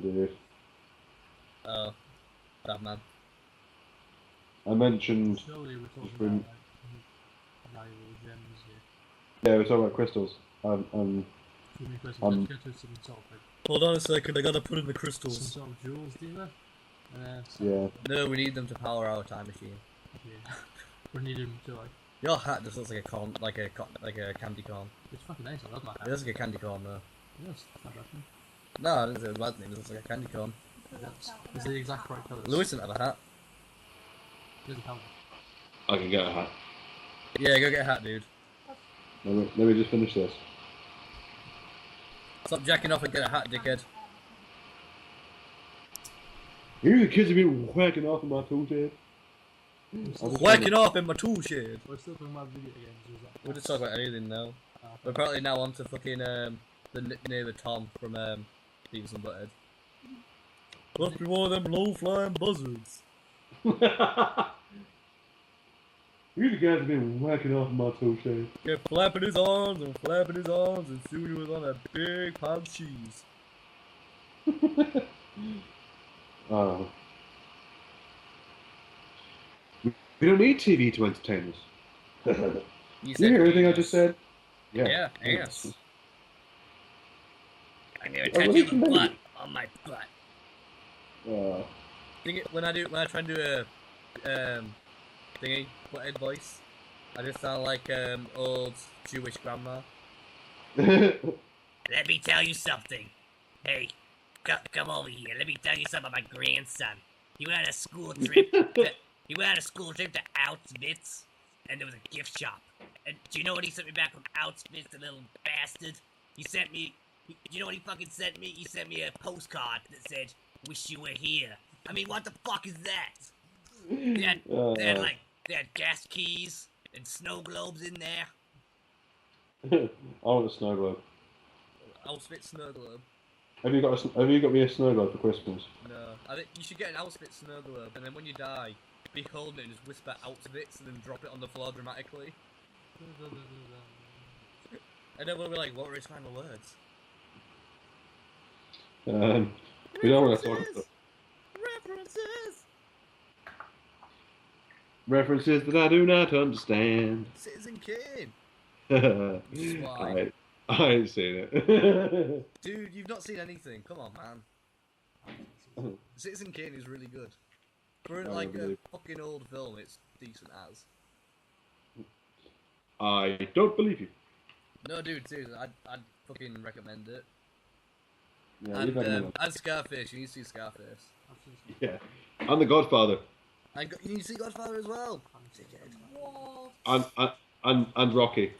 dude. Oh, bad man. I mentioned... Surely we're talking been- about like, valuable gems here. Yeah, we're talking about crystals. Too many questions. Let's go to some sort of, like, Hold on a second, I gotta put in the some crystals. sort of jewels dealer. Yeah. No, we need them to power our time machine. Yeah. We need them to like. Your hat just looks like a candy corn. It's fucking nice. I love my hat. It looks like a candy corn though. Yes, not bad. No, I didn't say it was a bad thing. It looks like a candy corn. It's the exact right colours. Lewis didn't have a hat. Doesn't help. I can get a hat. Yeah, go get a hat, dude. Let me just finish this. Stop jacking off and get a hat, dickhead. You the kids have been whacking off in my tool shed. Whacking off in my tool shed. We're still talking about video games. Is that We'll just talk about anything now. We're apparently now on to fucking the nickname of Tom from Beavis and Butthead. Must be one of them low-flying buzzards. You the guys have been whacking off in my tool shed. Kept flapping his arms and soon he was on a big pile of cheese. Oh. We don't need TV to entertain us. Did you hear everything I just said? Yeah, yes. I'm gonna Oh, touch what you did the you butt mean? on my butt. Uh, When I try and do a thingy butthead voice, I just sound like old Jewish grandma. Let me tell you something. Hey, come over here. Let me tell you something about my grandson. He went on a school trip. He went on a school trip to Auschwitz, and there was a gift shop. And do you know what he sent me back from Auschwitz, the little bastard? He sent me You know what he fucking sent me? He sent me a postcard that said, "Wish you were here." I mean, what the fuck is that? They had gas keys and snow globes in there. I want a snow globe. Auschwitz snow globe. Have you got me a snow globe for Christmas? No, I think you should get an Auschwitz snow globe, and then when you die, be holding it and just whisper Auschwitz, and then drop it on the floor dramatically. And then we'll be like, what were his final words? We don't want to talk about references that I do not understand. Citizen Kane. I ain't seen it. Dude, you've not seen anything. Come on, man. Citizen Kane is really good. For like a fucking old film, it's decent as. I don't believe you. No, dude, seriously, I'd fucking recommend it. Yeah, and Scarface, you need to see Scarface. Yeah, and The Godfather. You need to see Godfather as well. And Rocky.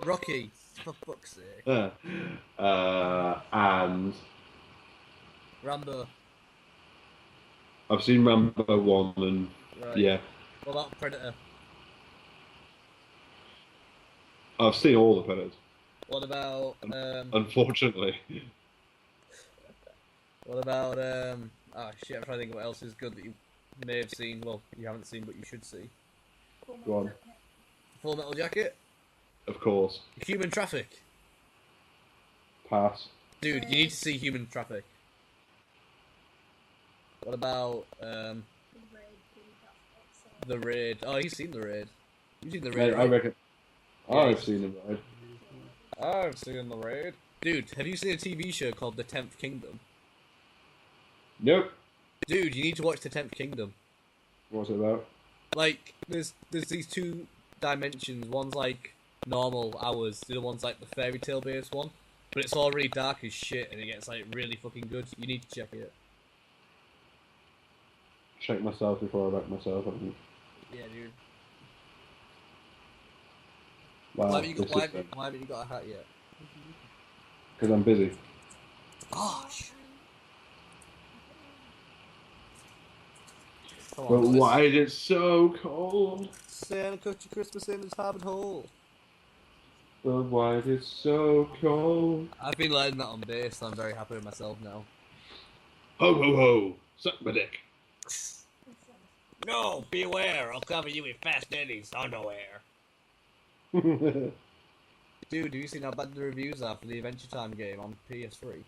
Rocky, for fuck's sake. And Rambo. I've seen Rambo 1 and Right. yeah. What about Predator? I've seen all the Predators. What about Unfortunately. What about oh shit, I'm trying to think of what else is good that you may have seen. Well, you haven't seen, but you should see. Go on. Full Metal Jacket. Of course. Human Traffic. Pass. Dude, you need to see Human Traffic. What about The Raid? Oh, you've seen The Raid. You've seen The Raid, I right? reckon. I've seen him, right? I've seen The Raid. Dude, have you seen a TV show called The 10th Kingdom? Nope. Dude, you need to watch The 10th Kingdom. What's it about? Like, there's these two dimensions. One's like normal hours, the other one's like the fairy tale based one. But it's all really dark as shit, and it gets like really fucking good. You need to check it. Shake myself before I wreck myself, I think. Yeah, dude. Wow, Why haven't you got a hat yet? Because I'm busy. Gosh. Come But on, why is it so cold? Santa cooked your Christmas in his Harvard hole. But why is it so cold? I've been learning that on bass, so I'm very happy with myself now. Ho ho ho! Suck my dick. No, beware, I'll cover you with Fast Eddie's underwear. Dude, have you seen how bad the reviews are for the Adventure Time game on PS3?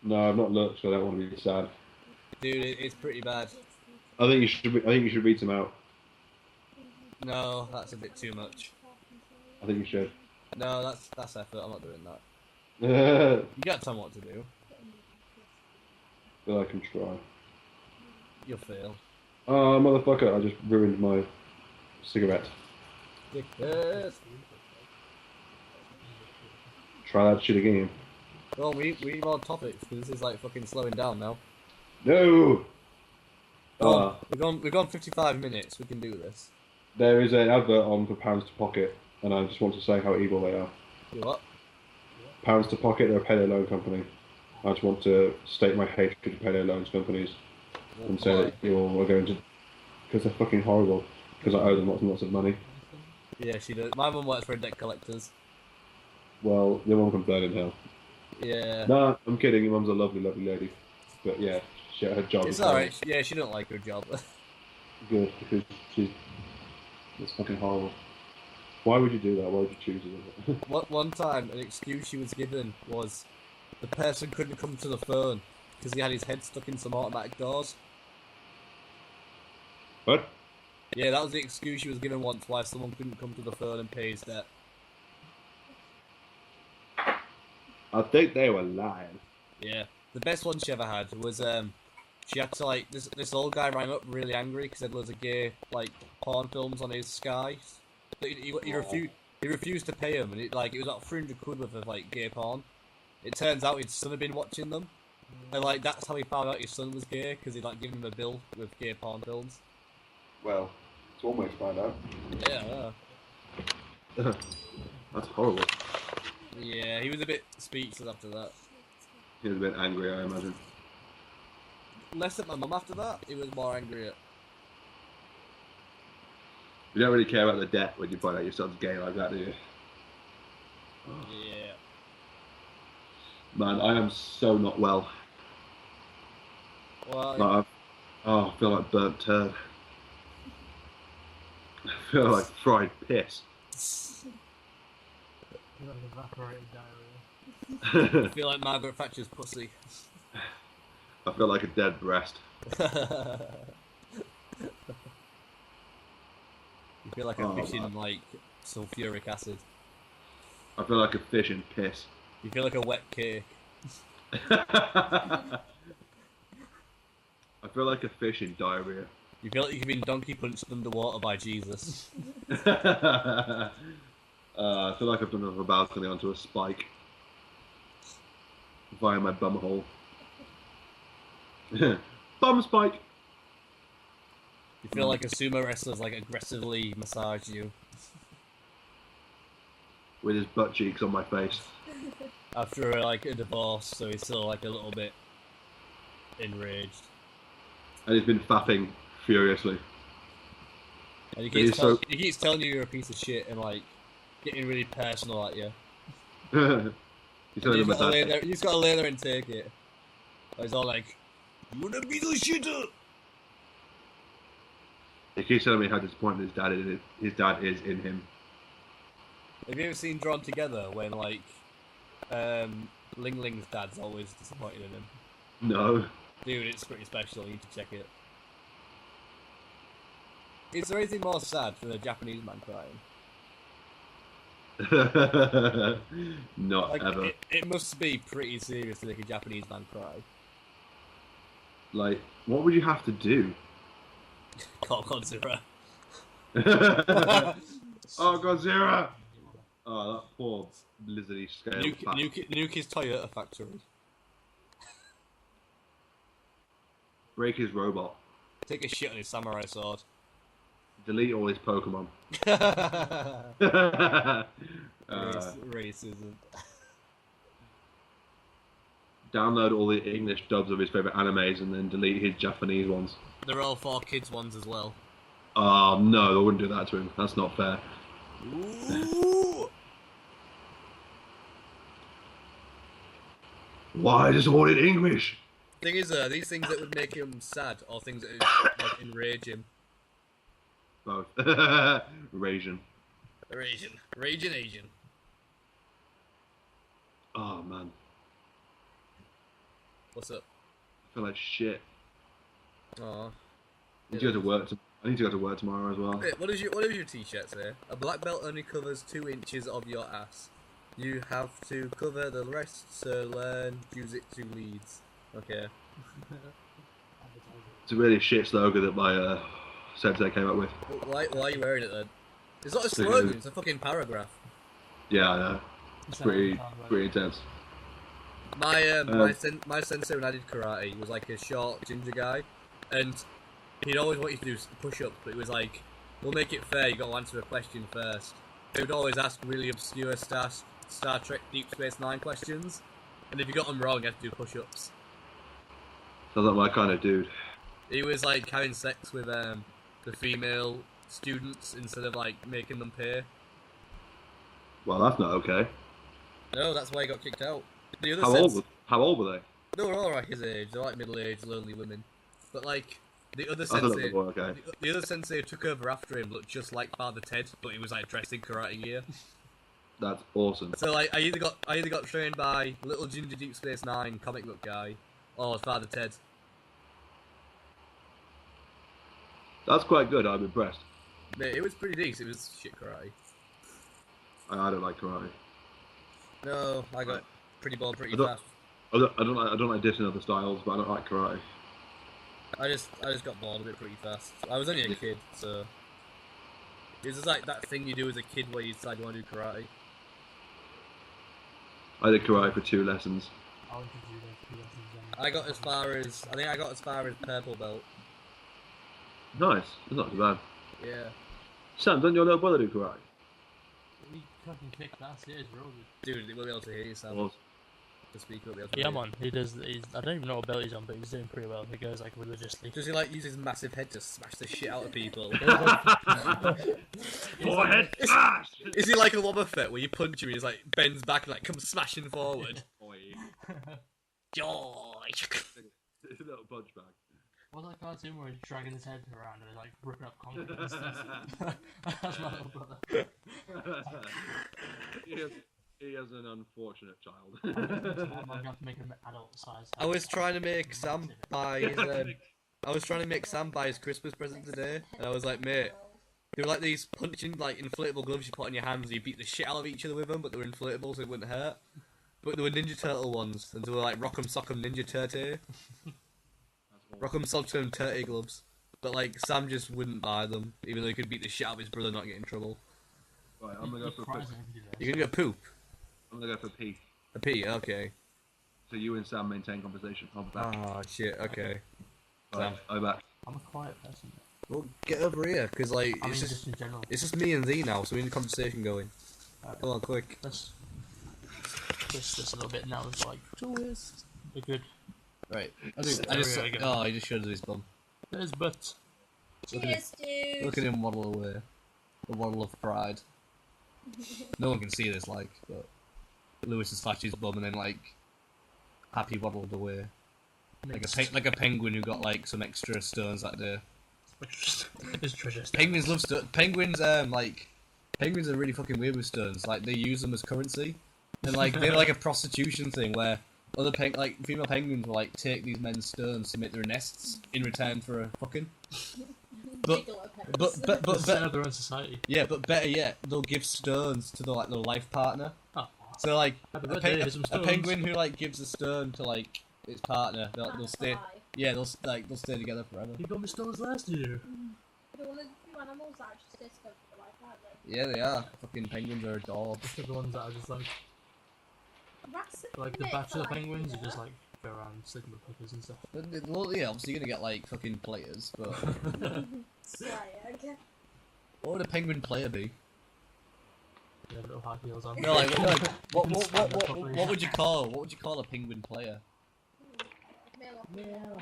No, I've not looked, so I don't want to be sad. Dude, it's pretty bad. I think you should read them out. No, that's a bit too much. I think you should. No, that's effort. I'm not doing that. But You gotta tell me what to do. I can try. You'll fail. Oh, motherfucker, I just ruined my cigarette. Dickhead. Try that shit again. Well, we need more topics because this is like fucking slowing down now. No! Oh, we've gone 55 minutes. We can do this. There is an advert on for Pounds to Pocket, and I just want to say how evil they are. You what? Pounds to Pocket, they're a payday loan company. I just want to state my hatred of payday loans companies and say that you all are going to... Because they're fucking horrible. Because I owe them lots and lots of money. Yeah, she does. My mum works for a debt collectors. Well, your mum can burn in hell. Yeah. Nah, I'm kidding. Your mum's a lovely, lovely lady. But yeah, her job It's is alright. Yeah, she don't like her job. good because it's fucking horrible. Why would you do that? Why would you choose it? One time, an excuse she was given was the person couldn't come to the phone because he had his head stuck in some automatic doors. What? Yeah, that was the excuse she was given once why someone couldn't come to the phone and pay his debt. I think they were lying. Yeah. The best one she ever had was she had to like this old guy rang up really angry because there was a gay like porn films on his Sky. But he refused to pay him, and it was about 300 quid worth of like gay porn. It turns out his son had been watching them, and like that's how he found out his son was gay because he'd like given him a bill with gay porn films. Well, it's one way to find out. Yeah. That's horrible. Yeah, he was a bit speechless after that. He was a bit angry, I imagine. Less at my mum after that, he was more angry at. You don't really care about the debt when you find out your son's gay like that, do you? Yeah. Man, I am so not well. Well, Like, I feel like burnt turd. I feel like fried piss. You like evaporated diarrhea. I feel like Margaret Thatcher's pussy. I feel like a dead breast. You feel like a Oh, fish in man. like sulfuric acid. I feel like a fish in piss. You feel like a wet cake. I feel like a fish in diarrhea. You feel like you've been donkey punched underwater by Jesus. I feel like I've done off a balcony onto a spike via my bum hole. Bum spike. You feel like a sumo wrestler's like aggressively massaged you With his butt cheeks on my face. after like a divorce, so he's still like a little bit enraged. And he's been fapping furiously. And He's so- he keeps telling you you're a piece of shit and like getting really personal at you. He's And telling you him just gotta lay that. there, you just gotta lay there and take it. He's all like, "You're a piece of shit." He keeps telling me how disappointed his dad is in him. Have you ever seen Drawn Together when like Ling Ling's dad's always disappointed in him? No. Dude, it's pretty special. You need to check it. Is there anything more sad than a Japanese man crying? Not Like, ever. it must be pretty serious to make a Japanese man cry. Like, what would you have to do? Call Godzilla. Oh, Godzilla! Oh, that poor lizardy scale. Nuke his Toyota factory. Break his robot. Take a shit on his samurai sword. Delete all his Pokemon. Racism. Download all the English dubs of his favourite animes and then delete his Japanese ones. They're all 4Kids ones as well. Oh, no, I wouldn't do that to him. That's not fair. Ooh. Why does it want it English? Thing is, these things that would make him sad or things that would like, enrage him. Both. Rasian. Raging Asian. Oh, man. What's up? I feel like shit. Aw. I need to go to work. I need to go to work tomorrow as well. Wait, what does your t-shirt say? A black belt only covers 2 inches of your ass. You have to cover the rest, so learn jiu-jitsu leads. Okay. It's a really shit slogan that my sensei came up with. Why are you wearing it then? It's not a slogan, it's a fucking paragraph. Yeah, I know. It's pretty intense. My sensei when I did karate was like a short ginger guy, and he'd always want you to do push-ups, but it was like, we'll make it fair, you got to answer a question first. He would always ask really obscure Star Trek Deep Space Nine questions, and if you got them wrong, you had to do push-ups. Sounds like my kind of dude. He was like having sex with the female students instead of like making them pay. Well, that's not okay. No, that's why he got kicked out. The other How old were they? They were all like his age. They're like middle-aged, lonely women. But like the other I thought sensei, they were okay. the other sensei who took over after him looked just like Father Ted, but he was like dressed in karate gear. That's awesome. So like I either got trained by Little Ginger Deep Space Nine comic book guy, or Father Ted. That's quite good. I'm impressed. Mate, it was pretty decent. It was shit karate. I don't like karate. No, I got pretty bored pretty I don't- fast. I don't like dissing other styles, but I don't like karate. I just got bored of it pretty fast. I was only a kid, so it was just like that thing you do as a kid where you decide you want to do karate. I did karate for 2 lessons. How did you do those 2 lessons then? I got as far as purple belt. Nice. It's not too bad. Yeah. Sam, doesn't your little brother do karate? He fucking kicked ass. Yeah, he's real good. Dude, we'll be able to hear you, Sam. Was. The speaker will be able to Yeah, hear you. man. He does. I don't even know what belt he's on, but he's doing pretty well. He goes like religiously. Does he like use his massive head to smash the shit out of people? Forehead smash! Is he like a Wobba Fett where you punch him and he's like bends back and like comes smashing forward? Joy. It's a little punch bag. What's that cartoon where he's dragging his head around and like ripping up concrete and stuff? That's my little brother. He has an unfortunate child. I'm gonna have to make him adult size. I was trying to make Sam buy his Christmas present today, and I was like, mate, they were like these punching like inflatable gloves you put on your hands. And you beat the shit out of each other with them, but they were inflatable, so it wouldn't hurt. But they were Ninja Turtle ones, and they were like Rock'em Sock'em Ninja Turtle. Rock'em Sock'em Turtle gloves. But like Sam just wouldn't buy them, even though he could beat the shit out of his brother and not get in trouble. Right, I'm gonna go for a poop. You're gonna go poop. I'm gonna go for pee. A pee, okay. So you and Sam maintain conversation. I'll be back. Oh shit, okay. Right, I'll be back. I'm a quiet person. Well, get over here, because like I mean, it's just in general. me and thee now, so we need a conversation going. Come on, quick. Let's twist this a little bit now. It's like twist. We're good. Right. He He just showed us his bum. There's but. Cheers, dude. Look at him waddle away. The waddle of pride. No one can see this, like, but Lewis has flashed his bum and then like happy waddled away, like a penguin who got like some extra stones that day. It's treasure. Penguins love stones. Penguins penguins are really fucking weird with stones. Like they use them as currency, and like they're like a prostitution thing where other female penguins will like take these men's stones to make their nests in return for a fucking. But set up their own society. Yeah, but better yet, they'll give stones to their life partner. Oh. So like a Some stones. penguin who like gives a stone to like its partner, they'll stay. Yeah, they'll stay together forever. You got me stones last year. They're one of the few animals that actually stay together for life, aren't they? Yeah, they are. Fucking penguins are adorbs. Just the ones that are just like Rats are the made bachelor for life, penguins. you You just know? like go around sleeping with hookers and stuff. Well, yeah, obviously you're gonna get like fucking players, but Yeah, okay. what would a penguin player be? They have little high heels on. No, what would you call a penguin player? Male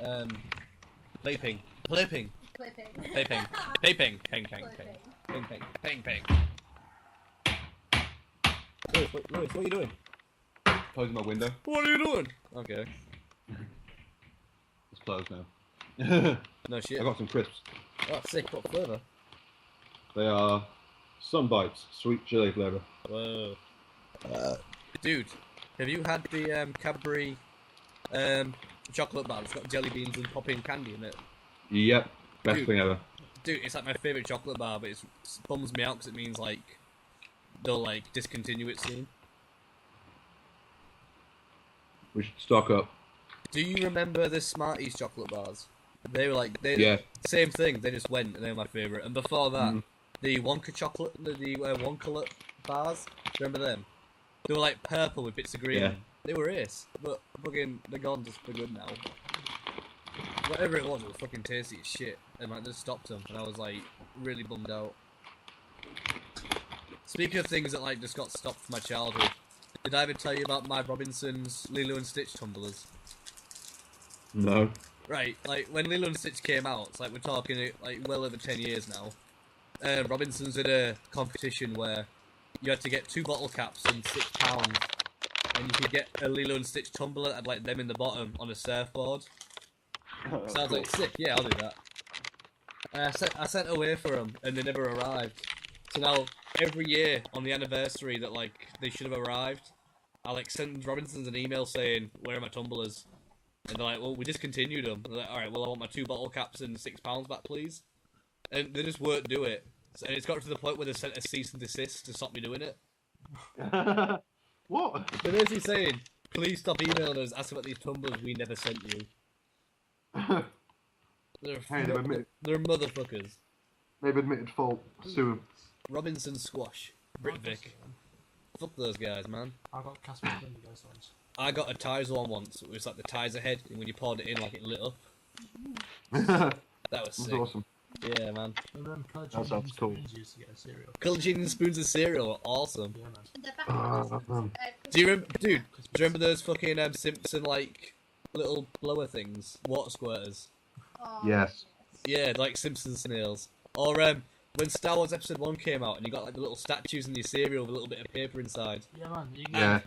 or Playping. clipping. Ping. Lewis, what are you doing? Closing my window. What are you doing? Okay. It's closed now. No shit. I got some crisps. Oh, sick. What flavour? They are Sun Bites, sweet chili flavour. Whoa. Dude, have you had the Cadbury chocolate bar that's got jelly beans and popping candy in it? Yep, best Dude. thing ever. Dude, it's like my favourite chocolate bar, but it bums me out because it means like they'll like discontinue it soon. We should stock up. Do you remember the Smarties chocolate bars? They were like Yeah. same thing. They just went and they were my favourite. And before that, the Wonka chocolate, the Wonka bars. Remember them? They were like purple with bits of green. Yeah. They were ace, but fucking they're gone just for good now. Whatever it was fucking tasty as shit, and like just stopped them, and I was like really bummed out. Speaking of things that like just got stopped from my childhood, did I ever tell you about my Robinson's Lilo and Stitch tumblers? No. Right, like when Lilo and Stitch came out, it's like we're talking like well over 10 years now. Robinson's did a competition where you had to get 2 bottle caps and £6, and you could get a Lilo and Stitch tumbler that had like them in the bottom on a surfboard. So I was like, sick, yeah, I'll do that. I sent away for them, and they never arrived. So now, every year on the anniversary that like they should have arrived, I like send Robinsons an email saying, where are my tumblers? And they're like, well, we discontinued them. They're like, alright, well, I want my 2 bottle caps and £6 back, please. And they just won't do it. And it's got to the point where they sent a cease and desist to stop me doing it. What? They're basically saying, please stop emailing us asking about these tumblers we never sent you. They're motherfuckers. They've admitted fault. Sue 'em. Robinson Squash. Britvic. Fuck those guys, man. I got Casper Fingers once. I got a Tizer one once. It was like the Tizer head, and when you poured it in, like it lit up. That was That's sick. awesome. Yeah, man. And then That sounds cool. used to get a cereal. Colored and spoons of cereal are awesome. Yeah, man. The back of Oh, Christmas, Do you remember, dude? Do you remember those fucking Simpson like little blower things, water squirters? Oh, Yes. Yeah, like Simpson snails. Or when Star Wars Episode 1 came out and you got like the little statues in your cereal with a little bit of paper inside. Yeah, man. You can Yeah.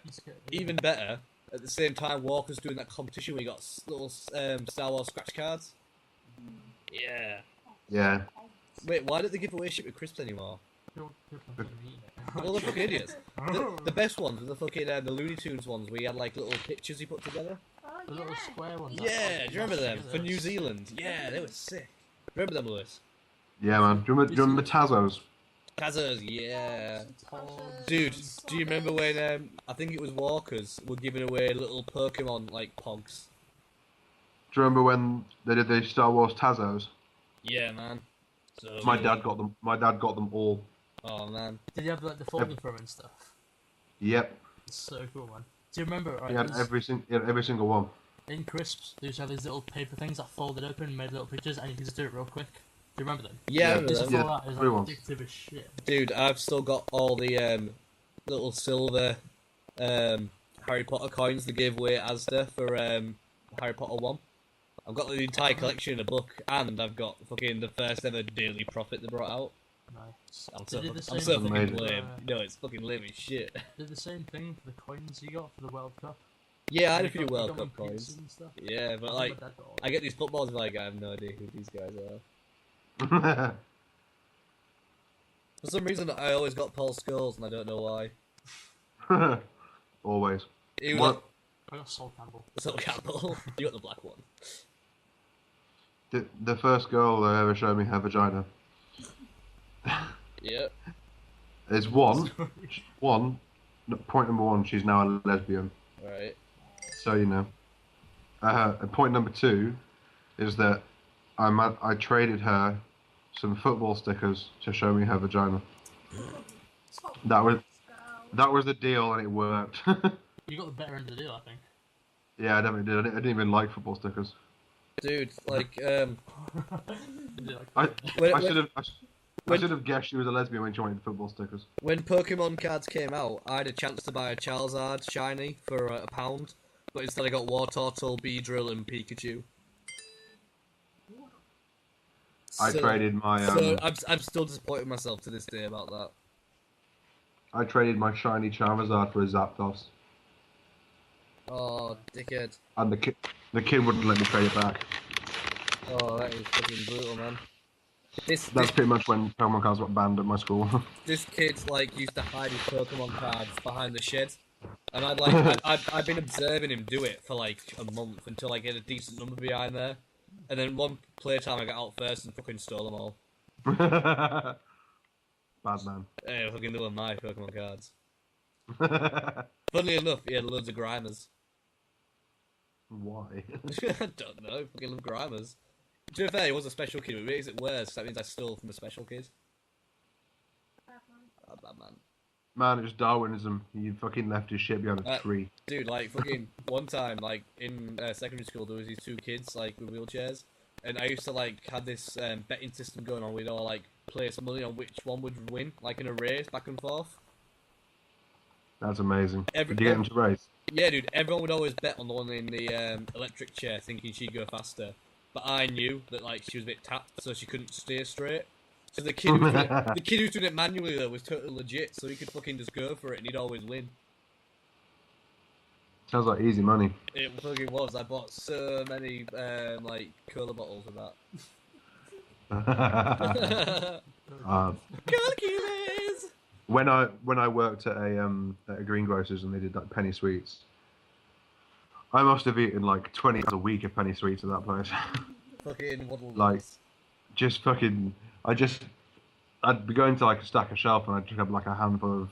Even better, at the same time, Walker's doing that competition where you got little Star Wars scratch cards. Yeah. Yeah. Wait, why don't they give away shit with crisps anymore? People fucking eating it. Well, they're fucking idiots. The best ones were the fucking the Looney Tunes ones where you had like little pictures you put together. Oh, The yeah. little square ones. Yeah, do you remember them? For New Zealand. Yeah, they were sick. Remember them, Lewis? Yeah, man. Do you remember Tazos? Tazos, yeah. Tasha's- Dude, do you remember when I think it was Walkers were giving away little Pokemon like Pogs? Do you remember when they did the Star Wars Tazos? Yeah, man. So My dad got them. My dad got them all. Oh man. Did you have like the folding for 'em and stuff? Yep. It's so cool, man. Do you remember? Right, He had every single one. in crisps, they used to have these little paper things that folded open and made little pictures, and you could just do it real quick. Do you remember them? Yeah, I Yeah, remember Just them. yeah. before that, it was everyone. like addictive as shit. Dude, I've still got all the little silver Harry Potter coins they gave away at Asda for Harry Potter 1. I've got the entire collection in a book, and I've got fucking the first ever Daily Prophet they brought out. Nice. I'm They so, did the I'm same so thing fucking with, lame. No, it's fucking lame as shit. Did the same thing for the coins you got for the World Cup. Yeah, I had a You few got- you World got them Cup coins. pizzas and stuff. Yeah, but I like, remember that got all- I get these footballs and like, I have no idea who these guys are. For some reason, I always got Paul Scholes, and I don't know why. Always. He was What? I got Sol Campbell. So Campbell, you got the black one. The first girl that ever showed me her vagina Yeah. is one. Point number one, she's now a lesbian. Right. So you know. And point number two is that I traded her some football stickers to show me her vagina. That was the deal, and it worked. You got the better end of the deal, I think. Yeah, I definitely did. I didn't even like football stickers. Dude, like, You did like I When- should have guessed she was a lesbian when she wanted football stickers. when Pokemon cards came out, I had a chance to buy a Charizard shiny for £1, but instead I got Wartortle, Beedrill, and Pikachu. I traded my So I'm still disappointed in myself to this day about that. I traded my shiny Charizard for a Zapdos, Oh, dickhead. and the kid wouldn't let me trade it back. Oh, that is fucking brutal, man. This That's pretty much when Pokemon cards got banned at my school. this kid like used to hide his Pokemon cards behind the shed, and I'd been observing him do it for like a month until I get a decent number behind there, and then one playtime I got out first and fucking stole them all. Bad man. Hey, fucking they were my Pokemon cards. Funnily enough, he had loads of Grimers. Why? I don't know, fucking love Grimers. To be fair, he was a special kid, but it makes it worse. That means I stole from a special kid. Oh, bad man. Man, it's Darwinism. He fucking left his shit behind a tree. Dude, like, fucking, one time, like, in secondary school, there was these two kids, like, with wheelchairs, and I used to, like, have this betting system going on. We'd all, like, place money on which one would win, like, in a race, back and forth. That's amazing. Every- Did you get him to race? Yeah, dude, everyone would always bet on the one in the electric chair, thinking she'd go faster. But I knew that, like, she was a bit tapped, so she couldn't steer straight. So the kid who was doing it manually, though, was totally legit, so he could fucking just go for it, and he'd always win. Sounds like easy money. It fucking was. I bought so many, like, cola bottles of that. Cola Cuties! When I worked at a greengrocer's and they did like penny sweets, I must have eaten like 20 a week of penny sweets at that place. Fucking waddle Like, just fucking, I'd be going to like a stack of shelf and I'd pick up like a handful of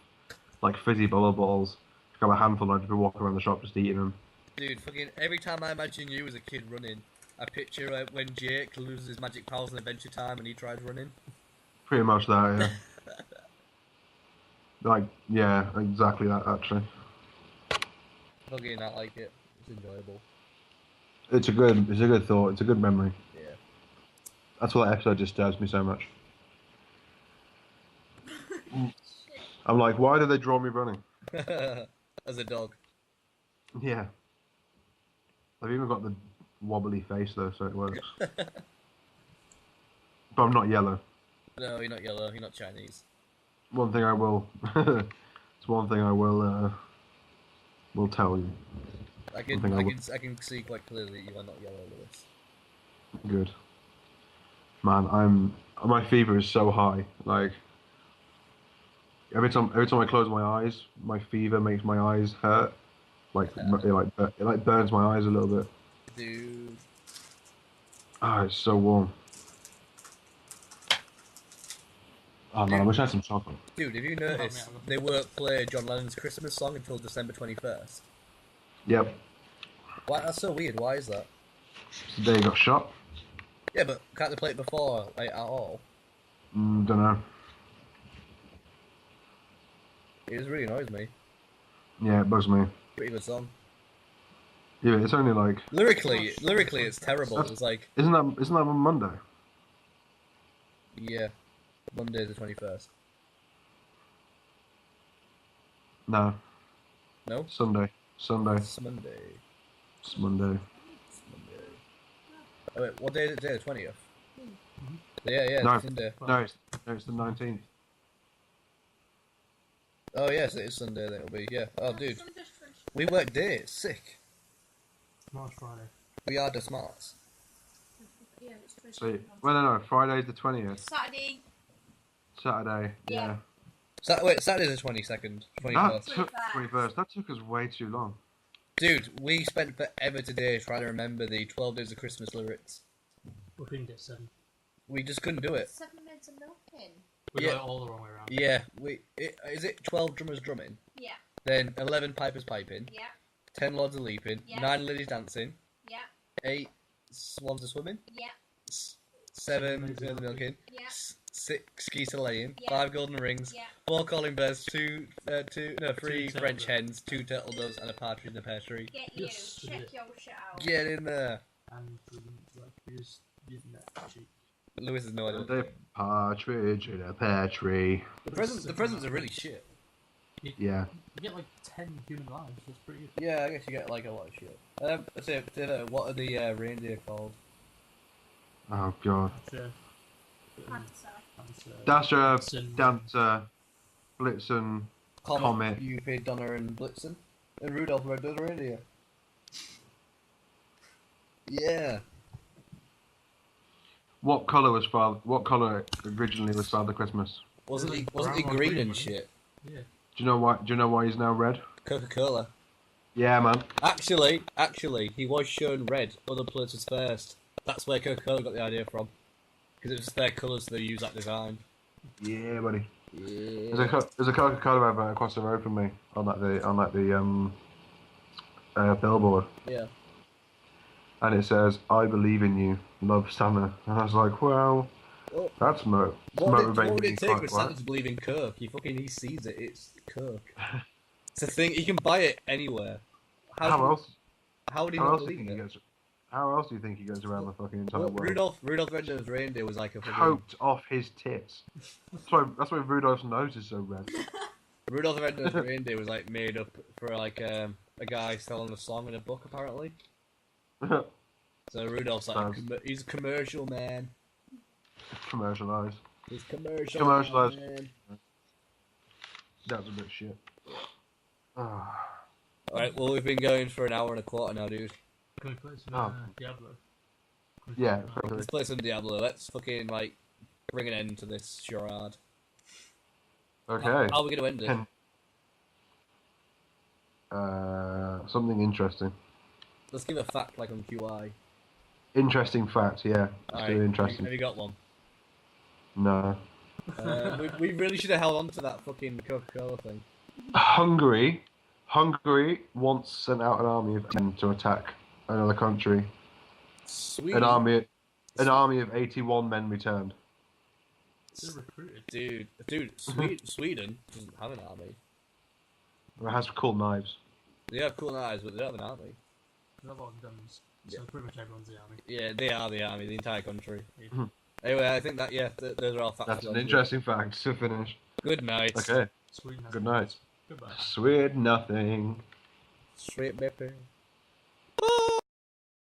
like fizzy bubble bottles, pick up a handful and I'd be walking around the shop just eating them. Dude, fucking every time I imagine you as a kid running, I picture when Jake loses his magic powers in Adventure Time and he tries running. Pretty much that, yeah. Like, yeah, exactly that actually. Fucking, I like it. It's enjoyable. It's a good thought. It's a good memory. Yeah. That's why that episode disturbs me so much. I'm like, why do they draw me running? As a dog. Yeah. I've even got the wobbly face though, so it works. But I'm not yellow. No, you're not yellow. You're not Chinese. One thing I will. It's one thing I will tell you. I can see quite clearly you are not yellow, Lewis. Good. Man, my fever is so high. Like every time I close my eyes, my fever makes my eyes hurt. Like it burns my eyes a little bit. Dude. Ah, it's so warm. Oh man, I wish I had some chocolate. Dude, have you noticed they won't play John Lennon's Christmas song until December 21st? Yep. Why? That's so weird. Why is that? The day he got shot. Yeah, but can't they play it before, like, at all? Don't know. It just really annoys me. Yeah, it bugs me. Pretty good song. Yeah, it's only like. Lyrically, it's terrible. It's like. Isn't that on Monday? Yeah. Monday the 21st. No. No? Sunday. It's Monday. It's Monday. It's Monday. Oh, wait, what day is it today? The 20th? Yeah, No, it's Sunday. no, it's the 19th. Oh, yes, it is Sunday, then it'll be, yeah. Oh, dude. We work days. Sick. March Friday. We are the smarts. Yeah, it's Christmas. So, well, no, Friday's the 20th. Saturday. Saturday, yeah. Wait, Saturday's the 22nd. 21st. That took 21st. That took us way too long. Dude, we spent forever today trying to remember the 12 Days of Christmas lyrics. We couldn't get 7. We just couldn't do it. 7 minutes of milking. We Yeah. got it all the wrong way around. Yeah, is it 12 drummers drumming? Yeah. Then 11 pipers piping. Yeah. 10 lords are leaping. Yeah. 9 ladies dancing. Yeah. 8 swans are swimming. Yeah. 7 girls are milking. Yeah. 6 geese are laying. Yeah. 5 golden rings. Yeah. 4 calling birds. 3 turtle French doves. hens. 2 turtle doves and a partridge in the pear tree. Get you. Yes, we Check did. your shit out. Get in there. And we just using that cheap. Lewis has no idea. The partridge in a pear tree. The presents are really shit. Yeah. You get like 10 human lives. That's pretty good. Yeah, I guess you get like a lot of shit. What are the reindeer called? Oh god. Panther. Dasher, Blitzen. Dancer, Blitzen, Comet. Cupid, Donner, and Blitzen, and Rudolph Red-Nosed Reindeer. Yeah. What colour originally was Father Christmas? Wasn't he Brown or green green, and wasn't shit? Yeah. Do you know why he's now red? Coca-Cola. Yeah, man. Actually, he was shown red other places first. That's where Coca-Cola got the idea from. Because it was their colours they use that design. Yeah, buddy. Yeah. There's a Coca-Cola advert across the road from me on the billboard, Yeah. and it says, "I believe in you, love Santa." And I was like, "Well, Well, that's What motivating would me it take quite for well." Santa to believe in Coke? He sees it. It's Coke. It's a thing. He can buy it anywhere. How else? How would he How not else do you believe think in he it? goes? How else do you think he goes around the fucking entire Well, world? Rudolph Red-Nosed Reindeer was like a fucking... Coked off his tits. That's why Rudolph's nose is so red. Rudolph the Red-Nosed Reindeer was like made up for like a guy selling a song in a book apparently. So Rudolph's like he's a commercial man. Commercialised. He's commercial. Commercialised. Man. That was a bit shit. Ah. Alright, well we've been going for an hour and a quarter now, dude. Can we play some Oh. Diablo? Yeah. Let's play some Diablo. Let's fucking like bring an end to this charade. Okay. How are we gonna end it? Something interesting. Let's give a fact like on QI. Interesting fact, yeah. Let's do interesting. Have you got one? No. We really should have held on to that fucking Coca-Cola thing. Hungary once sent out an army of 10 to attack another country. Sweet. An army of 81 men returned. Still recruited. Dude, Sweden doesn't have an army. It has cool knives. They have cool knives, but they don't have an army. There's a lot of guns. So pretty much everyone's the army. Yeah, they are the army, the entire country. Yeah. Anyway, I think that those are all facts. That's an interesting fact to finish. Good night. Okay. Sweet. Good night. Goodbye. Sweet nothing. Sweet baby.